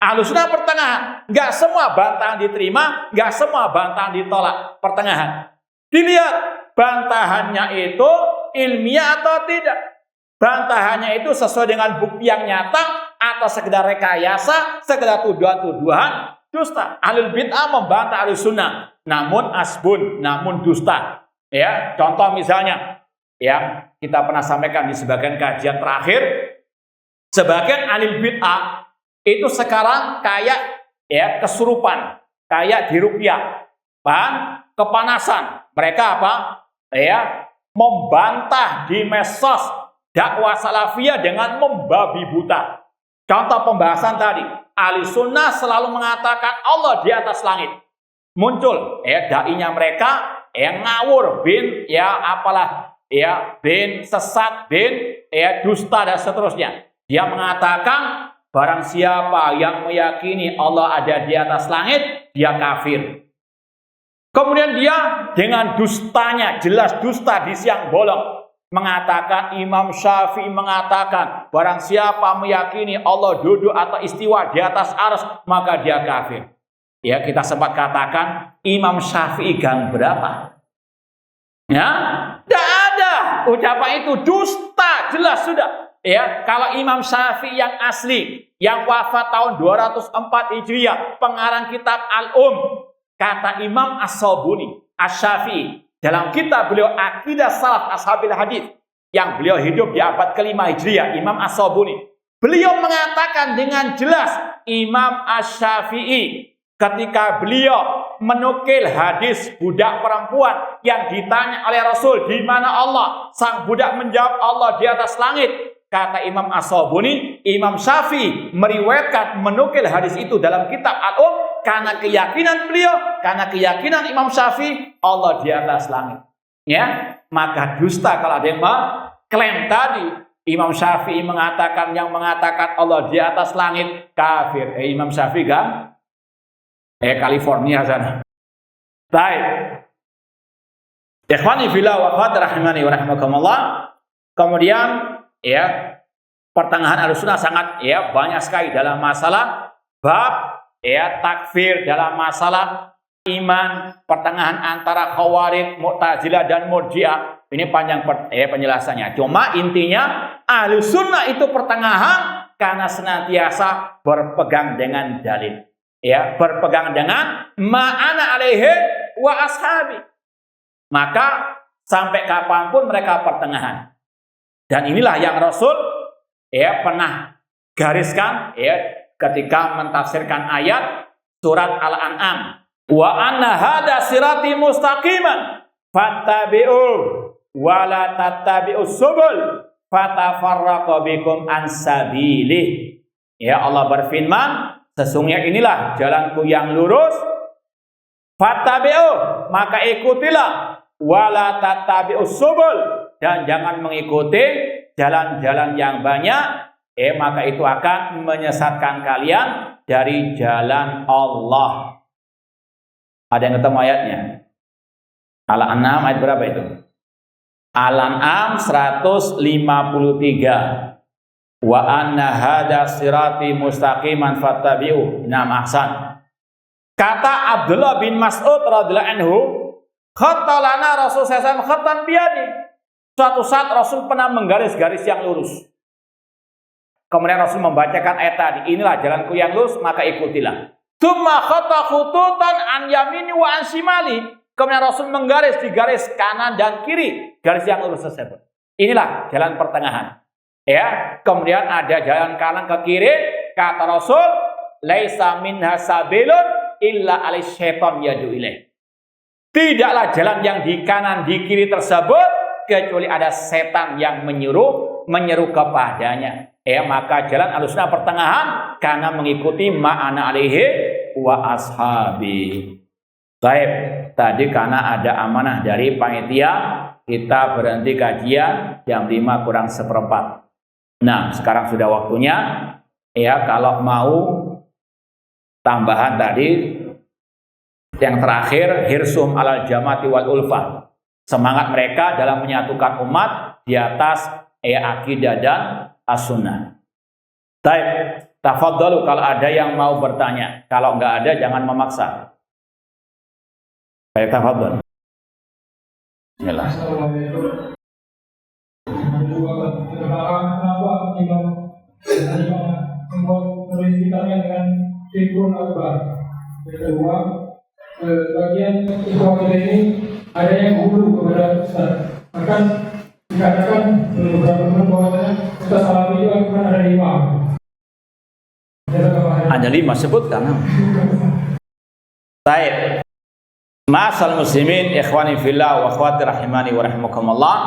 Ahlussunnah pertengahan. Enggak semua bantahan diterima, enggak semua bantahan ditolak. Pertengahan. Dilihat bantahannya itu ilmiah atau tidak. Bantahannya itu sesuai dengan bukti yang nyata atau sekedar rekayasa, sekedar tuduhan-tuduhan dusta. Ahlul bid'ah membantah Ahlussunnah, namun asbun, namun dusta. Contoh misalnya, kita pernah sampaikan di sebagian kajian terakhir, sebagian ahlul bid'ah itu sekarang kayak kesurupan, kayak diruqyah, kepanasan. Mereka apa? Membantah di medsos dakwah salafiyah dengan membabi buta. Contoh pembahasan tadi, Ahlussunnah selalu mengatakan Allah di atas langit. Muncul dai-nya mereka yang ngawur, bin bin sesat, bin dusta dan seterusnya. Dia mengatakan barang siapa yang meyakini Allah ada di atas langit, dia kafir. Kemudian dia dengan dustanya, jelas dusta di siang bolong, mengatakan, Imam Syafi'i mengatakan, barang siapa meyakini Allah duduk atau istiwa di atas arsy, maka dia kafir. Ya, kita sempat katakan Imam Syafi'i gang berapa? Ya, tidak ada ucapan itu, dusta, jelas sudah. Ya, kalau Imam Syafi'i yang asli, yang wafat tahun 204 Hijriah, pengarang kitab Al-Um, kata Imam As-Sabuni, Asy-Syafi'i, dalam kitab beliau Aqidah Salaf Ashabil Hadis, yang beliau hidup di abad ke-5 Hijriah, Imam As-Sabuni, beliau mengatakan dengan jelas, Imam Asy-Syafi'i ketika beliau menukil hadis budak perempuan yang ditanya oleh Rasul, di mana Allah? Sang budak menjawab, Allah di atas langit. Kata Imam As-Sabuni, Imam Syafi'i meriwayatkan menukil hadis itu dalam kitab Al-Um karena keyakinan beliau, karena keyakinan Imam Syafi'i, Allah di atas langit. Ya, maka dusta kalau ada yang mengklaim tadi Imam Syafi'i mengatakan, yang mengatakan Allah di atas langit kafir. Imam Syafi'i kan California sana. Baik. Ikhwani fillah wa akhwati rahimani wa rahimakumullah. Kemudian ya, pertengahan Ahlussunnah sangat ya banyak sekali dalam masalah bab ya takfir, dalam masalah iman, pertengahan antara Khawarij, Mu'tazilah dan Murji'ah. Ini panjang penjelasannya. Cuma intinya Ahlussunnah itu pertengahan karena senantiasa berpegang dengan dalil. Ya, berpegang dengan ma'ana alaihi wa ashabi. Maka sampai kapanpun mereka pertengahan. Dan inilah yang Rasul ya pernah gariskan ya ketika mentafsirkan ayat surat Al-An'am. Wa anna hada sirati mustaqiman fattabi'u wa la tattabi'us subul fatafarraqu bikum an sabilih. Ya, Allah berfirman, sesungguhnya inilah jalanku yang lurus, fattabi'u, maka ikutilah, wala tattabi'us subul, dan jangan mengikuti jalan-jalan yang banyak, maka itu akan menyesatkan kalian dari jalan Allah. Ada yang ketemu ayatnya? Al-An'am ayat berapa itu? Al-An'am 153. Wa anna hada sirati mustaqiman fattabi'u. Nah, ahsan. Kata Abdullah bin Mas'ud radhiyallahu anhu, khattalana Rasul sallallahu alaihi wasallam khattan biyadi. Suatu saat Rasul pernah menggaris-garis yang lurus. Kemudian Rasul membacakan ayat tadi, inilah jalanku yang lurus, maka ikutilah. Tsumma khatta khututan an yamini wa an shimali. Kemudian Rasul menggaris di garis kanan dan kiri, garis yang lurus tersebut. Inilah jalan pertengahan. Ya, kemudian ada jalan kanan ke kiri, kata Rasul, laisa minha sabilun illa alai syaitan yadu ilaih. Tidaklah jalan yang di kanan di kiri tersebut kecuali ada setan yang menyeru kepadanya. Maka jalan Ahlussunnah pertengahan karena mengikuti ma'ana alaihi wa ashabi. Baik, tadi karena ada amanah dari panitia, kita berhenti kajian jam 5 kurang seperempat. Nah, sekarang sudah waktunya ya, kalau mau tambahan tadi yang terakhir, hirsum alal jamati wal ulfah. Semangat mereka dalam menyatukan umat di atas akidah dan as-sunnah. Baik, tafadhalu kalau ada yang mau bertanya. Kalau enggak ada jangan memaksa. Baik, tafadhal. Bismillah. Assalamualaikum. Kenapa Imam memprinsipkannya dengan Fiqhul Akbar? Kedua, sebagian ikhwan ini ada yang guru kepada Ustaz. Bahkan dikatakan beberapa teman bahwasanya Ustaz Salafi itu akan ada 5. Ada 5 sebutkan. Baik. Ma'asal muslimin, ikhwani fillah wa akhwati rahimani wa rahimakumullah.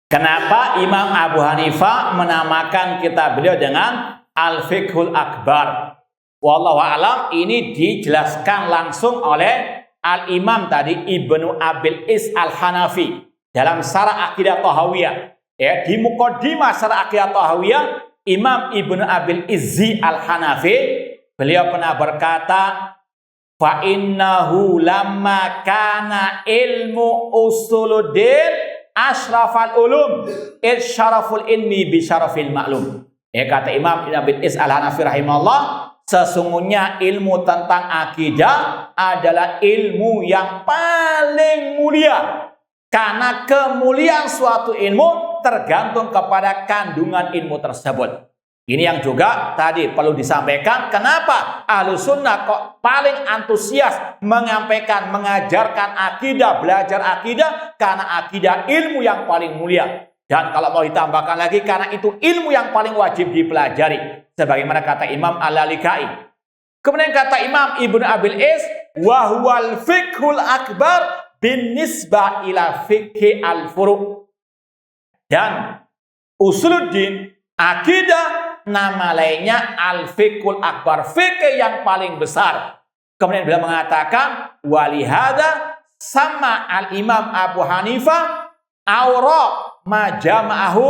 Kenapa Imam Abu Hanifah menamakan kitab beliau dengan Al-Fiqhul Akbar? Wallahu a'lam, ini dijelaskan langsung oleh Al-Imam tadi Ibnu Abil Is Al-Hanafi dalam Syarah Aqidah Thahawiyah. Ya, di Muqaddimah Syarah Aqidah Thahawiyah, Imam Ibnu Abil Izzi Al-Hanafi beliau pernah berkata, fa innahu lamma kana ilmu usuluddin asyrafal ulum syaraful ilmi bi syarafil ma'lum. Kata Imam Ibn Abil Is Al-Hanafi rahimahullah, sesungguhnya ilmu tentang akidah adalah ilmu yang paling mulia. Karena kemuliaan suatu ilmu tergantung kepada kandungan ilmu tersebut. Ini yang juga tadi perlu disampaikan, kenapa Ahlus Sunnah kok paling antusias menyampaikan, mengajarkan akidah, belajar akidah, karena akidah ilmu yang paling mulia. Dan kalau mau ditambahkan lagi, karena itu ilmu yang paling wajib dipelajari. Sebagaimana kata Imam Al-Lalikai. Kemudian kata Imam Ibn Abil Is, wahwal fiqhul akbar bin nisbah ila fiqhi al-furu'. Dan usuluddin, akidah, nama lainnya al-fiqhul akbar, fikih yang paling besar. Kemudian beliau mengatakan, walihada sama al-imam Abu Hanifah aura majama'ahu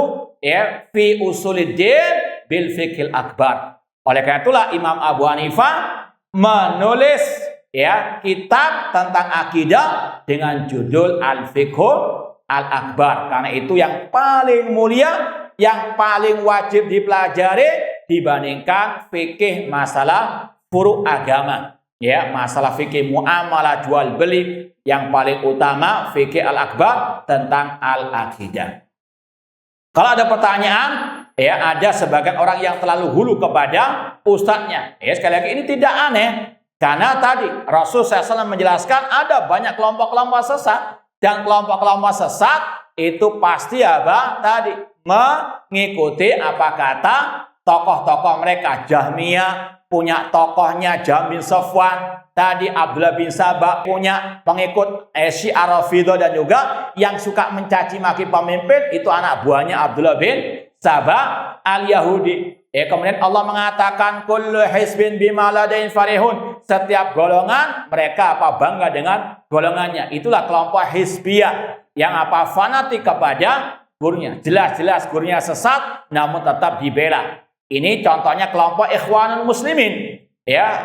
fi usuluddin bil fiqhil akbar. Oleh karena itulah Imam Abu Hanifah menulis kitab tentang akidah dengan judul Al-Fiqhul Al-Akbar, karena itu yang paling mulia, yang paling wajib dipelajari dibandingkan fikih masalah furu' agama. Masalah fikih muamalah jual beli, yang paling utama fikih Al-Akbar tentang al-akidah. Kalau ada pertanyaan, ada sebagian orang yang terlalu hulu kepada ustadznya. Sekali lagi ini tidak aneh. Karena tadi Rasul SAW menjelaskan ada banyak kelompok-kelompok sesat. Dan kelompok-kelompok sesat itu pasti tadi mengikuti apa kata tokoh-tokoh mereka. Jahmiyah punya tokohnya Jahm bin Safwan. Tadi Abdullah bin Sabah punya pengikut Syiah Rafidhah, dan juga yang suka mencaci maki pemimpin itu anak buahnya Abdullah bin Sabah al-Yahudi. Kemudian Allah mengatakan kullu hizbin bima ladaihim farihun. Setiap golongan mereka bangga dengan golongannya. Itulah kelompok hizbiyah yang fanatik kepada gurunya. Jelas-jelas gurunya sesat namun tetap dibela. Ini contohnya kelompok Ikhwanul Muslimin.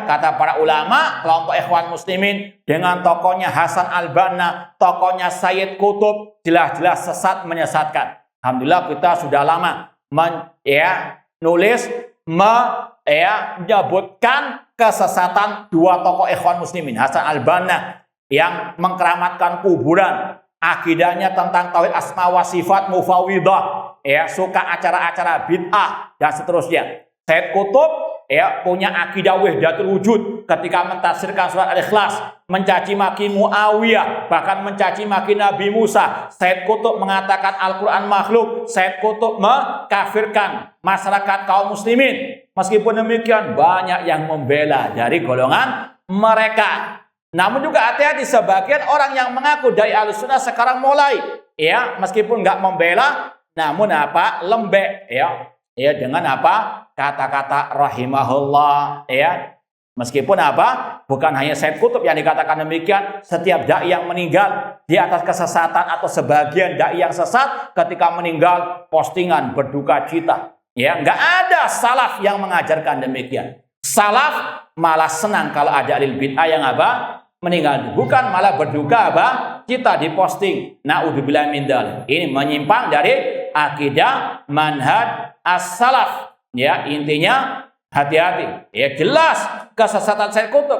Kata para ulama, kelompok Ikhwan Muslimin dengan tokohnya Hasan Al-Banna, tokohnya Sayyid Qutb, jelas-jelas sesat, menyesatkan. Alhamdulillah kita sudah lama nulis menyebutkan kesesatan dua tokoh Ikhwan Muslimin. Hasan Al-Banna yang mengkeramatkan kuburan, akidahnya tentang tauhid asma wa sifat mufawwidah, suka acara-acara bid'ah dan seterusnya. Sayyid Qutb punya akidah wahdatul wujud ketika mentafsirkan surat Al-Ikhlas, mencaci maki Muawiyah, bahkan mencaci maki Nabi Musa. Sayyid Qutb mengatakan Al-Quran makhluk. Sayyid Qutb mengkafirkan masyarakat kaum muslimin. Meskipun demikian banyak yang membela dari golongan mereka. Namun juga hati-hati, sebagian orang yang mengaku dari Ahlus Sunnah sekarang mulai meskipun nggak membela namun lembek dengan kata-kata rahimahullah, meskipun bukan hanya Sayyid Qutb yang dikatakan demikian. Setiap dai yang meninggal di atas kesesatan atau sebagian dai yang sesat ketika meninggal postingan berduka cita. Nggak ada salaf yang mengajarkan demikian. Salaf malah senang kalau ada ahli bid'ah yang meninggal, bukan malah berduka cita di posting. Naudzubillah min dzalik. Ini menyimpang dari akidah manhaj as-salaf. Intinya hati-hati. Jelas kesesatan Sayyid Qutb.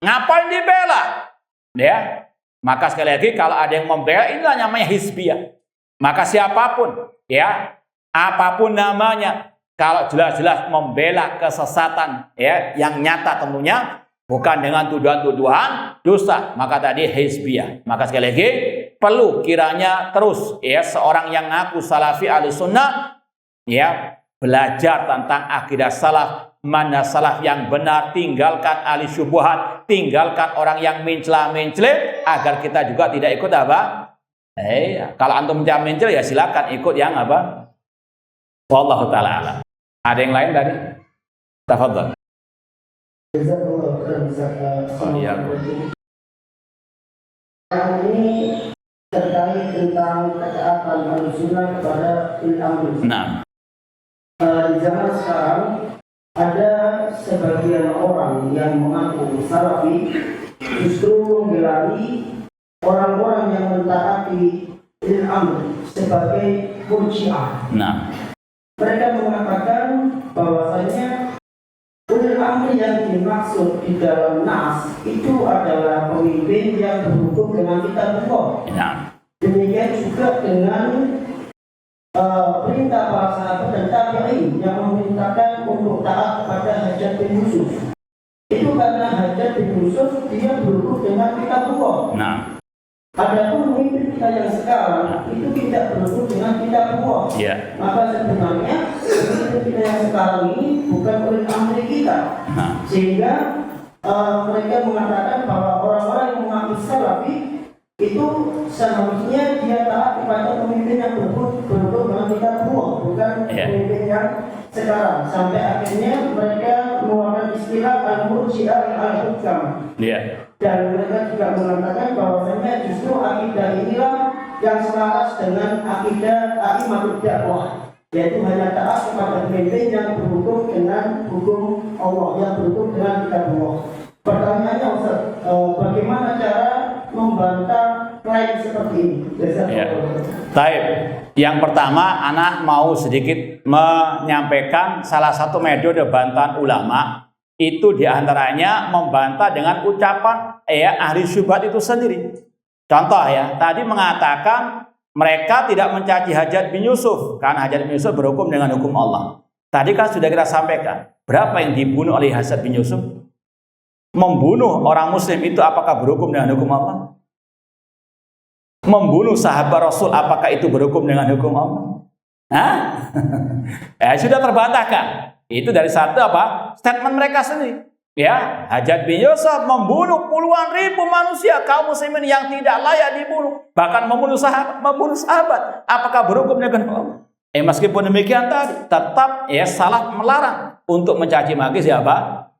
Ngapain dibela? Maka sekali lagi kalau ada yang membela, inilah namanya hizbiyah. Maka siapapun, apapun namanya, kalau jelas-jelas membela kesesatan, yang nyata tentunya, bukan dengan tuduhan-tuduhan dusta, maka tadi hizbiyah. Maka sekali lagi perlu kiranya terus seorang yang ngaku salafi Ahlus Sunnah belajar tentang akidah salaf, mana salaf yang benar, tinggalkan ahli syubhat, tinggalkan orang yang mencela-mencela, agar kita juga tidak ikut kalau antum mencela-mencela silakan ikut yang wallahu taala alam. Ada yang lain tadi? Tafadhol. Ini terkait tentang ketaatan Ahlus Sunnah kepada al-amr. Nah, di zaman sekarang ada sebagian orang yang mengaku salafi justru menggelari orang-orang yang mentaati ulil amri sebagai murji'ah. Nah, Mereka mengatakan bahwasanya ulil amri yang dimaksud di dalam nas itu adalah pemimpin yang berhukum dengan kitabullah. nah, Demikian juga dengan perintah para sahabat dan tabi'in yang memerintahkan untuk taat kepada Hajjaj bin Yusuf. Itu karena Hajjaj bin Yusuf dia berhukum dengan kitabullah. nah, Adapun pemimpin kita yang sekarang itu tidak berhukum dengan kitabullah. ya, Maka sebenarnya pemimpin kita yang sekarang ini bukan ulil amri kita. nah, Sehingga mereka mengatakan bahwa orang-orang yang mengaku salafi itu seharusnya dia taat kepada pemimpin yang berhukum dengan kitabullah, bukan pemimpin yang sekarang. Sampai akhirnya mereka mengeluarkan istilah al-murji'ah al-hukam. Dan mereka juga mengatakan bahwasanya justru akidah inilah yang selaras dengan akidah a'immatud dakwah, yaitu hanya taat kepada pemimpin yang berhukum dengan hukum Allah, yang berhukum dengan kitabullah. Pertanyaannya Ustaz, bagaimana cara membantah klaim seperti ini? Taib. Yang pertama, anak mau sedikit menyampaikan salah satu metode bantahan ulama itu diantaranya membantah dengan ucapan ahli syubhat itu sendiri. Contoh ya, tadi mengatakan mereka tidak mencaci Hajjaj bin Yusuf karena Hajjaj bin Yusuf berhukum dengan hukum Allah. Tadi kan sudah kita sampaikan berapa yang dibunuh oleh Hajjaj bin Yusuf. Membunuh orang muslim itu apakah berhukum dengan hukum Allah? Membunuh sahabat Rasul apakah itu berhukum dengan hukum Allah? Sudah terbantahkan. Itu dari satu statement mereka sendiri. Ya, Hajjaj bin Yusuf membunuh puluhan ribu manusia kaum muslimin yang tidak layak dibunuh, bahkan membunuh sahabat. Apakah berhukum dengan hukum Allah? Meskipun demikian tadi tetap salah melarang untuk mencaci maki siapa?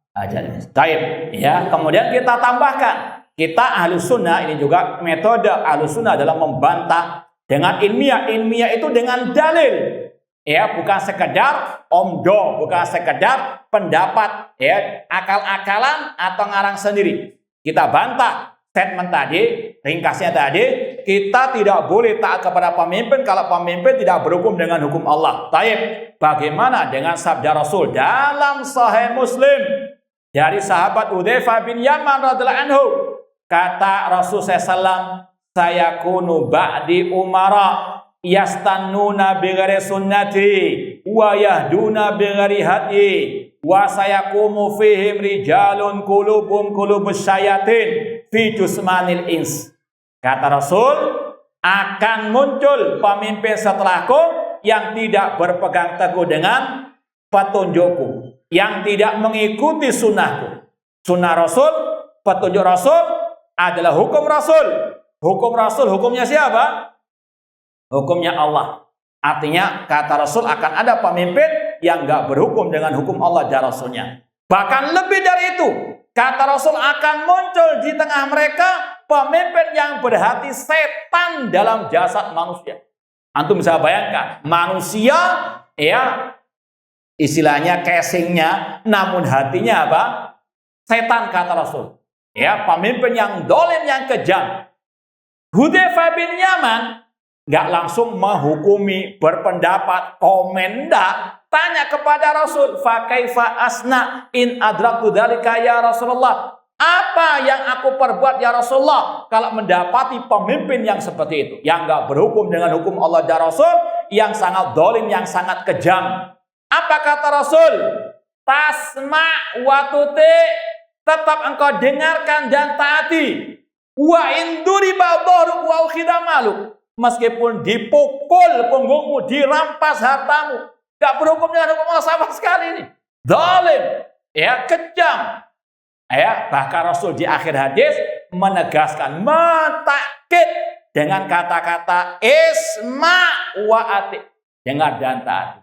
Taib. Ya, kemudian kita tambahkan, kita Ahlus Sunnah ini juga metode Ahlus Sunnah adalah membantah dengan ilmiah. Ilmiah itu dengan dalil. Ya, bukan sekedar omdo, bukan sekedar pendapat, akal-akalan atau ngarang sendiri. Kita bantah statement tadi, ringkasnya tadi, kita tidak boleh taat kepada pemimpin kalau pemimpin tidak berhukum dengan hukum Allah. Taib. Bagaimana dengan sabda Rasul dalam Sahih Muslim? Dari sahabat Hudzaifah bin Yaman radhiyallahu anhu, kata Rasul SAW, sayakunu ba'di umara yastannuna bighairi sunnati wa yahduna bighairi hadyi wa sayaqumu fihim rijalun qulubum qulubus syayatin fi jusmanil ins. Kata Rasul, akan muncul pemimpin setelahku yang tidak berpegang teguh dengan petunjukku, yang tidak mengikuti sunnahku. Sunnah Rasul, petunjuk Rasul adalah hukum Rasul. Hukum Rasul, hukumnya siapa? Hukumnya Allah. Artinya kata Rasul akan ada pemimpin yang gak berhukum dengan hukum Allah dan Rasulnya. Bahkan lebih dari itu, kata Rasul akan muncul di tengah mereka pemimpin yang berhati setan dalam jasad manusia. Antum bisa bayangkan, manusia istilahnya casingnya, namun hatinya apa? Setan, kata Rasul. Pemimpin yang dolim, yang kejam. Hudzaifah bin Yaman nggak langsung menghukumi, berpendapat, komen, tanya kepada Rasul, fa kaifa asna in adraktu dzalika ya Rasulullah? Apa yang aku perbuat ya Rasulullah kalau mendapati pemimpin yang seperti itu, yang nggak berhukum dengan hukum Allah dan Rasul, yang sangat dolim, yang sangat kejam? Apa kata Rasul? Tasma wa tuti, tetap engkau dengarkan dan taati. Wa induri ba'dharu wa ukhidha maluk, meskipun dipukul punggungmu, dirampas hartamu, gak berhukum dengan hukum Allah sama sekali ini. Zalim, kejam. Bahkan Rasul di akhir hadis menegaskan, mentakkid dengan kata-kata isma wa ati, dengar dan taati.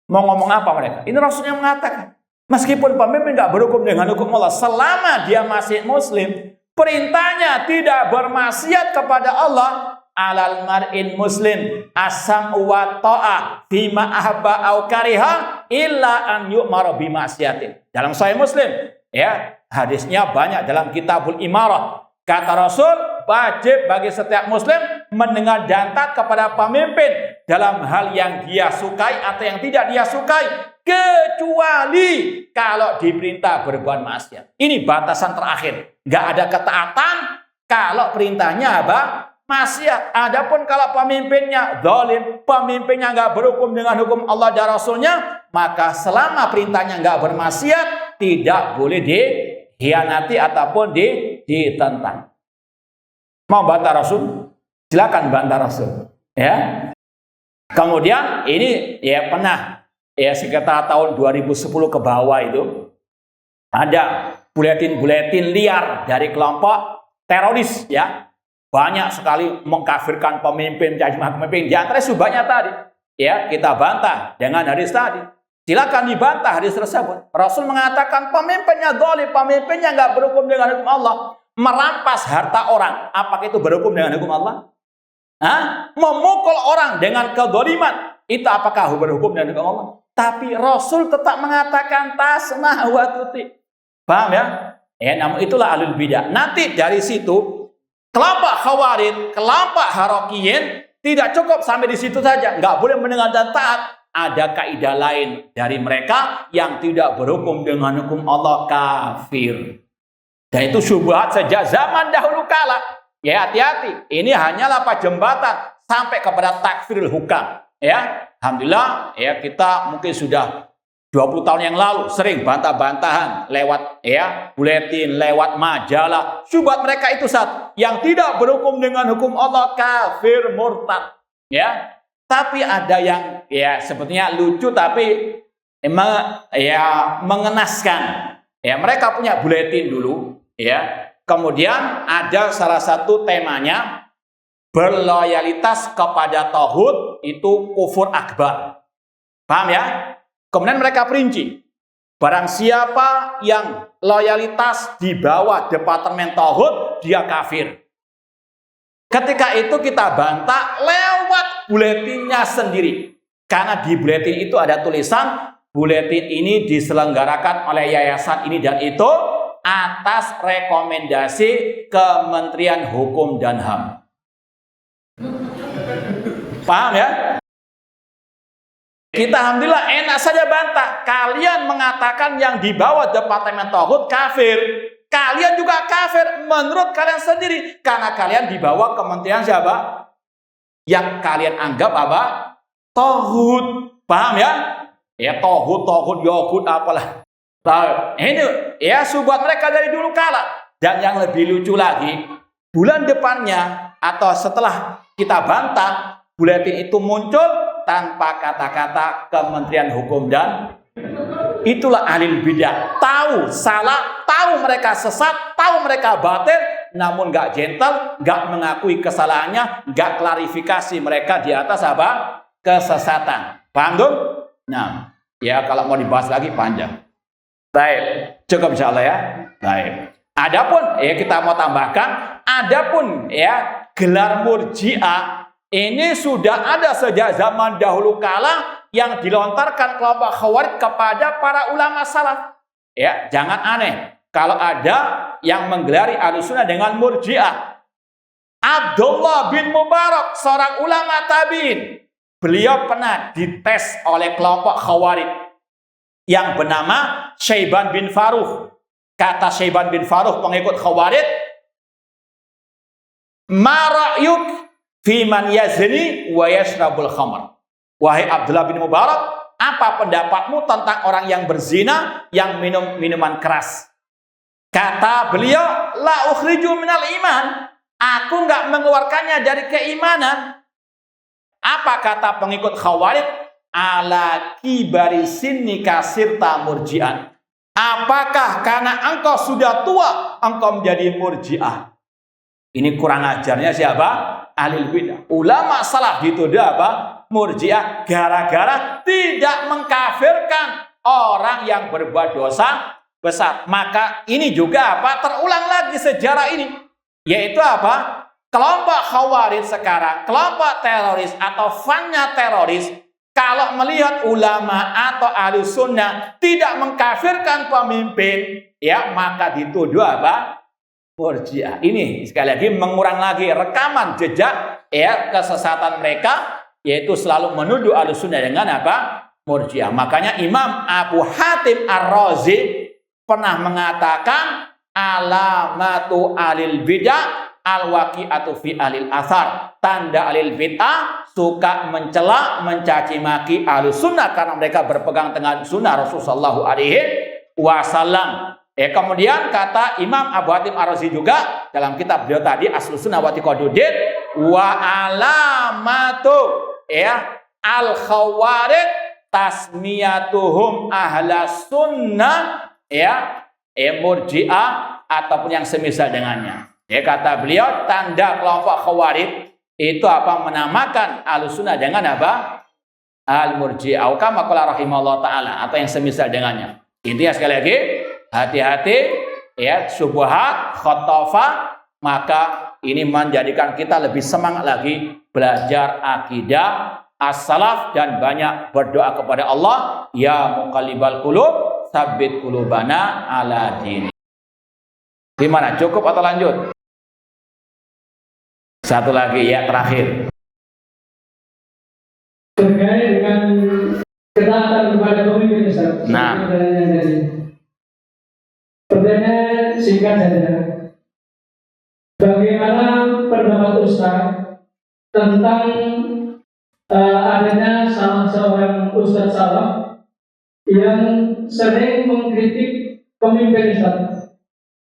Mau ngomong apa mereka? Ini Rasulnya mengatakan, meskipun pemimpin gak berhukum dengan hukum Allah, selama dia masih muslim, perintahnya tidak bermaksiat kepada Allah, alal mar'in muslim as-sam'u wa ta'ah fima ahabba au kariha illa an yu'mara bi ma'siyatin. Dalam Sahih Muslim, Ya, hadisnya banyak dalam Kitabul Imarah. Kata Rasul, wajib bagi setiap muslim mendengar dan taat kepada pemimpin dalam hal yang dia sukai atau yang tidak dia sukai, kecuali kalau diperintah berbuat maksiat. Ini batasan terakhir. Nggak ada ketaatan kalau perintahnya apa? Maksiat. Adapun kalau pemimpinnya zalim, pemimpinnya nggak berhukum dengan hukum Allah dan Rasulnya, maka selama perintahnya nggak bermaksiat, tidak boleh dikhianati ataupun ditentang. Mau bantah Rasul? Silakan bantah Rasul. Ya. Kemudian ini ya pernah ya sekitar tahun 2010 ke bawah itu ada buletin-buletin liar dari kelompok teroris ya. Banyak sekali mengkafirkan pemimpin, caci maki pemimpin. Di antara banyak tadi. Ya, kita bantah dengan hadis tadi. Silakan dibantah hadis tersebut. Rasul mengatakan pemimpinnya zalim, pemimpinnya nggak berhukum dengan hukum Allah. Merampas harta orang, apakah itu berhukum dengan hukum Allah? Memukul orang dengan kezaliman, itu apakah berhukum dengan hukum Allah? Tapi Rasul tetap mengatakan tasma' wa tuti'. Paham ya? Namun itulah ahlul bidah. Nanti dari situ kelompok Khawarij, kelompok Harokiyin tidak cukup sampai di situ saja. Nggak boleh mendengar dan taat. Ada kaidah lain dari mereka yang tidak berhukum dengan hukum Allah, kafir. Dan itu syubhat sejak zaman dahulu kala. Ya, hati-hati. Ini hanyalah jembatan sampai kepada takfirul hukam. Ya, alhamdulillah ya kita mungkin sudah 20 tahun yang lalu sering bantah-bantahan lewat ya buletin, lewat majalah. Syubhat mereka itu satu, yang tidak berhukum dengan hukum Allah, kafir, murtad. Ya. Tapi ada yang ya sepertinya lucu tapi emang ya mengenaskan. Ya, mereka punya buletin dulu ya. Kemudian ada salah satu temanya berloyalitas kepada tauhid itu kufur akbar. Paham ya? Kemudian mereka perinci, barang siapa yang loyalitas di bawah departemen tauhid, dia kafir. Ketika itu kita bantah lewat buletinnya sendiri. Karena di buletin itu ada tulisan, buletin ini diselenggarakan oleh yayasan ini dan itu atas rekomendasi Kementerian Hukum dan HAM. Paham ya? Kita alhamdulillah enak saja bantah. Kalian mengatakan yang di bawah departemen tauhid kafir. Kalian juga kafir menurut kalian sendiri. Karena kalian di bawah kementerian siapa? Yang kalian anggap apa? Tauhid. Paham ya? Ya tauhid, yogurt apalah. Ini ya syubhat mereka dari dulu kala. Dan yang lebih lucu lagi, bulan depannya atau setelah kita bantah, buletin itu muncul tanpa kata-kata Kementerian Hukum dan itulah ahli bidah. Tahu salah, tahu mereka sesat, tahu mereka batil, namun nggak gentle, nggak mengakui kesalahannya, nggak klarifikasi mereka di atas apa? Kesesatan. Paham dong? Nah, ya kalau mau dibahas lagi panjang. Baik, cukup insyaallah ya. Baik. Adapun ya kita mau tambahkan, adapun ya gelar murji'ah ini sudah ada sejak zaman dahulu kala yang dilontarkan kelompok Khawarij kepada para ulama salaf. Ya, jangan aneh kalau ada yang menggelari Ahlussunnah dengan murji'ah. Abdullah bin Mubarak, seorang ulama tabi'in, beliau pernah dites oleh kelompok Khawarij yang bernama Syaiban bin Faruh. Kata Syaiban bin Faruh, pengikut Khawarij, "Ma ra'yuk fi man yazni wa yashrabul khamr?" Wahai Abdullah bin Mubarak, apa pendapatmu tentang orang yang berzina, yang minum minuman keras? Kata beliau, "La ukhriju minal iman." Aku enggak mengeluarkannya dari keimanan. Apa kata pengikut Khawarij? Ala kibari sinnika sirta murji'an. Apakah karena engkau sudah tua, engkau menjadi murji'ah? Ini kurang ajarnya siapa? Ahli bidah. Ulama salaf dituduh apa? Murji'ah gara-gara tidak mengkafirkan orang yang berbuat dosa besar. Maka ini juga apa? Terulang lagi sejarah ini. Yaitu apa? Kelompok Khawarij sekarang, kelompok teroris atau fannya teroris, kalau melihat ulama atau ahli sunnah tidak mengkafirkan pemimpin, ya maka dituduh apa? Murji'ah. Ini sekali lagi mengulang lagi rekaman jejak ya kesesatan mereka, yaitu selalu menuduh ahli sunnah dengan apa? Murji'ah. Makanya Imam Abu Hatim Ar-Razi pernah mengatakan alamatu alil bid'ah al-waqi'atu fi alil athar. Tanda alil bid'ah suka mencela, mencaci maki ahli sunnah karena mereka berpegang dengan sunnah Rasulullah SAW. Kemudian kata Imam Abu Hatim Ar-Razi juga dalam kitab beliau tadi Aslus Sunnah wa I'tiqaduddin, wa alamatu al-khawarij tasmiyatuhum ahlas sunnah murji'ah ataupun yang semisal dengannya. Kata beliau, tanda kelompok khawarij itu apa? Menamakan Ahlussunnah dengan apa? Al-murji'ah. Kama qala rahimahullah taala, atau yang semisal dengannya. Intinya sekali lagi, hati-hati ya, syubhat, khotofa, maka ini menjadikan kita lebih semangat lagi belajar akidah as-salaf dan banyak berdoa kepada Allah, ya muqallibal qulub, tsabbit qulubana ala dini. Gimana? Cukup atau lanjut? Satu lagi ya, terakhir. Terkait dengan ketaatan kepada pemimpin, Ustaz. Nah, pertanyaan singkat saja. Bagaimana pendapat Ustaz tentang adanya salah seorang Ustaz salaf yang sering mengkritik pemimpin Ustaz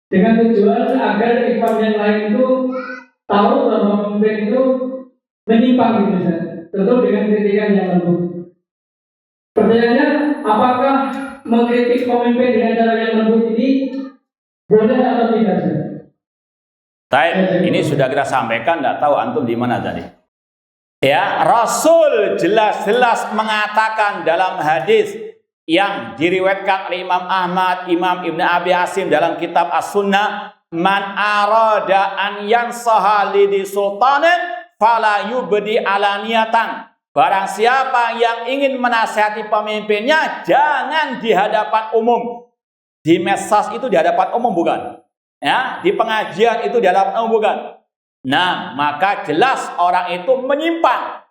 dengan tujuan agar imam yang lain itu tahu bahwa pemimpin itu menyimpang gitu Ustaz, tentu dengan kritikan yang lembut. Pertanyaannya, apakah mengkritik pemimpin dengan cara yang lembut ini boleh atau tidak Ustaz? Baik, ini sudah kita sampaikan, tidak tahu antum di mana tadi. Ya, Rasul jelas-jelas mengatakan dalam hadis yang diriwayatkan oleh Imam Ahmad, Imam Ibn Abi Hasim dalam kitab As-Sunnah, man arada an yansaha li sultanin fala yubdi alaniyatan. Barang siapa yang ingin menasihati pemimpinnya, jangan di hadapan umum. Di medsos itu di hadapan umum bukan? Ya, di pengajian itu di hadapan umum bukan? Nah, maka jelas orang itu menyimpang.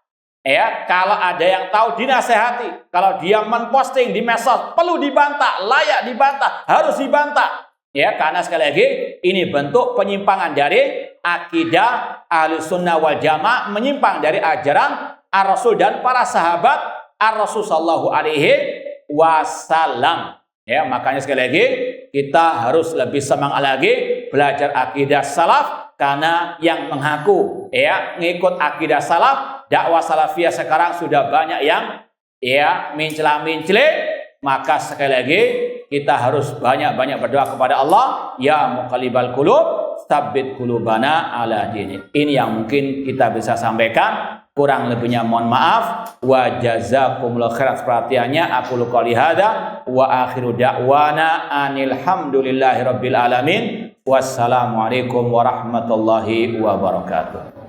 Ya, kalau ada yang tahu dinasehati. Kalau dia memposting di medsos perlu dibantah, layak dibantah, harus dibantah. Ya, karena sekali lagi ini bentuk penyimpangan dari akidah Ahlussunnah wal Jamaah, menyimpang dari ajaran Ar-Rasul dan para sahabat Ar-Rasul sallallahu alaihi wasallam. Ya, makanya sekali lagi kita harus lebih semangat lagi belajar akidah salaf, karena yang mengaku ya ngikut akidah salaf, dakwah salafiyah sekarang sudah banyak yang ya mencela-mencela. Maka sekali lagi kita harus banyak-banyak berdoa kepada Allah, ya muqallibal qulub, tsabbit qulubana ala dini. Ini yang mungkin kita bisa sampaikan. Kurang lebihnya mohon maaf. Wa jazakumullahu khairan perhatiannya. Aku qouli hadza wa akhiru da'wana anil hamdulillahi rabbil alamin. Wassalamualaikum warahmatullahi wabarakatuh.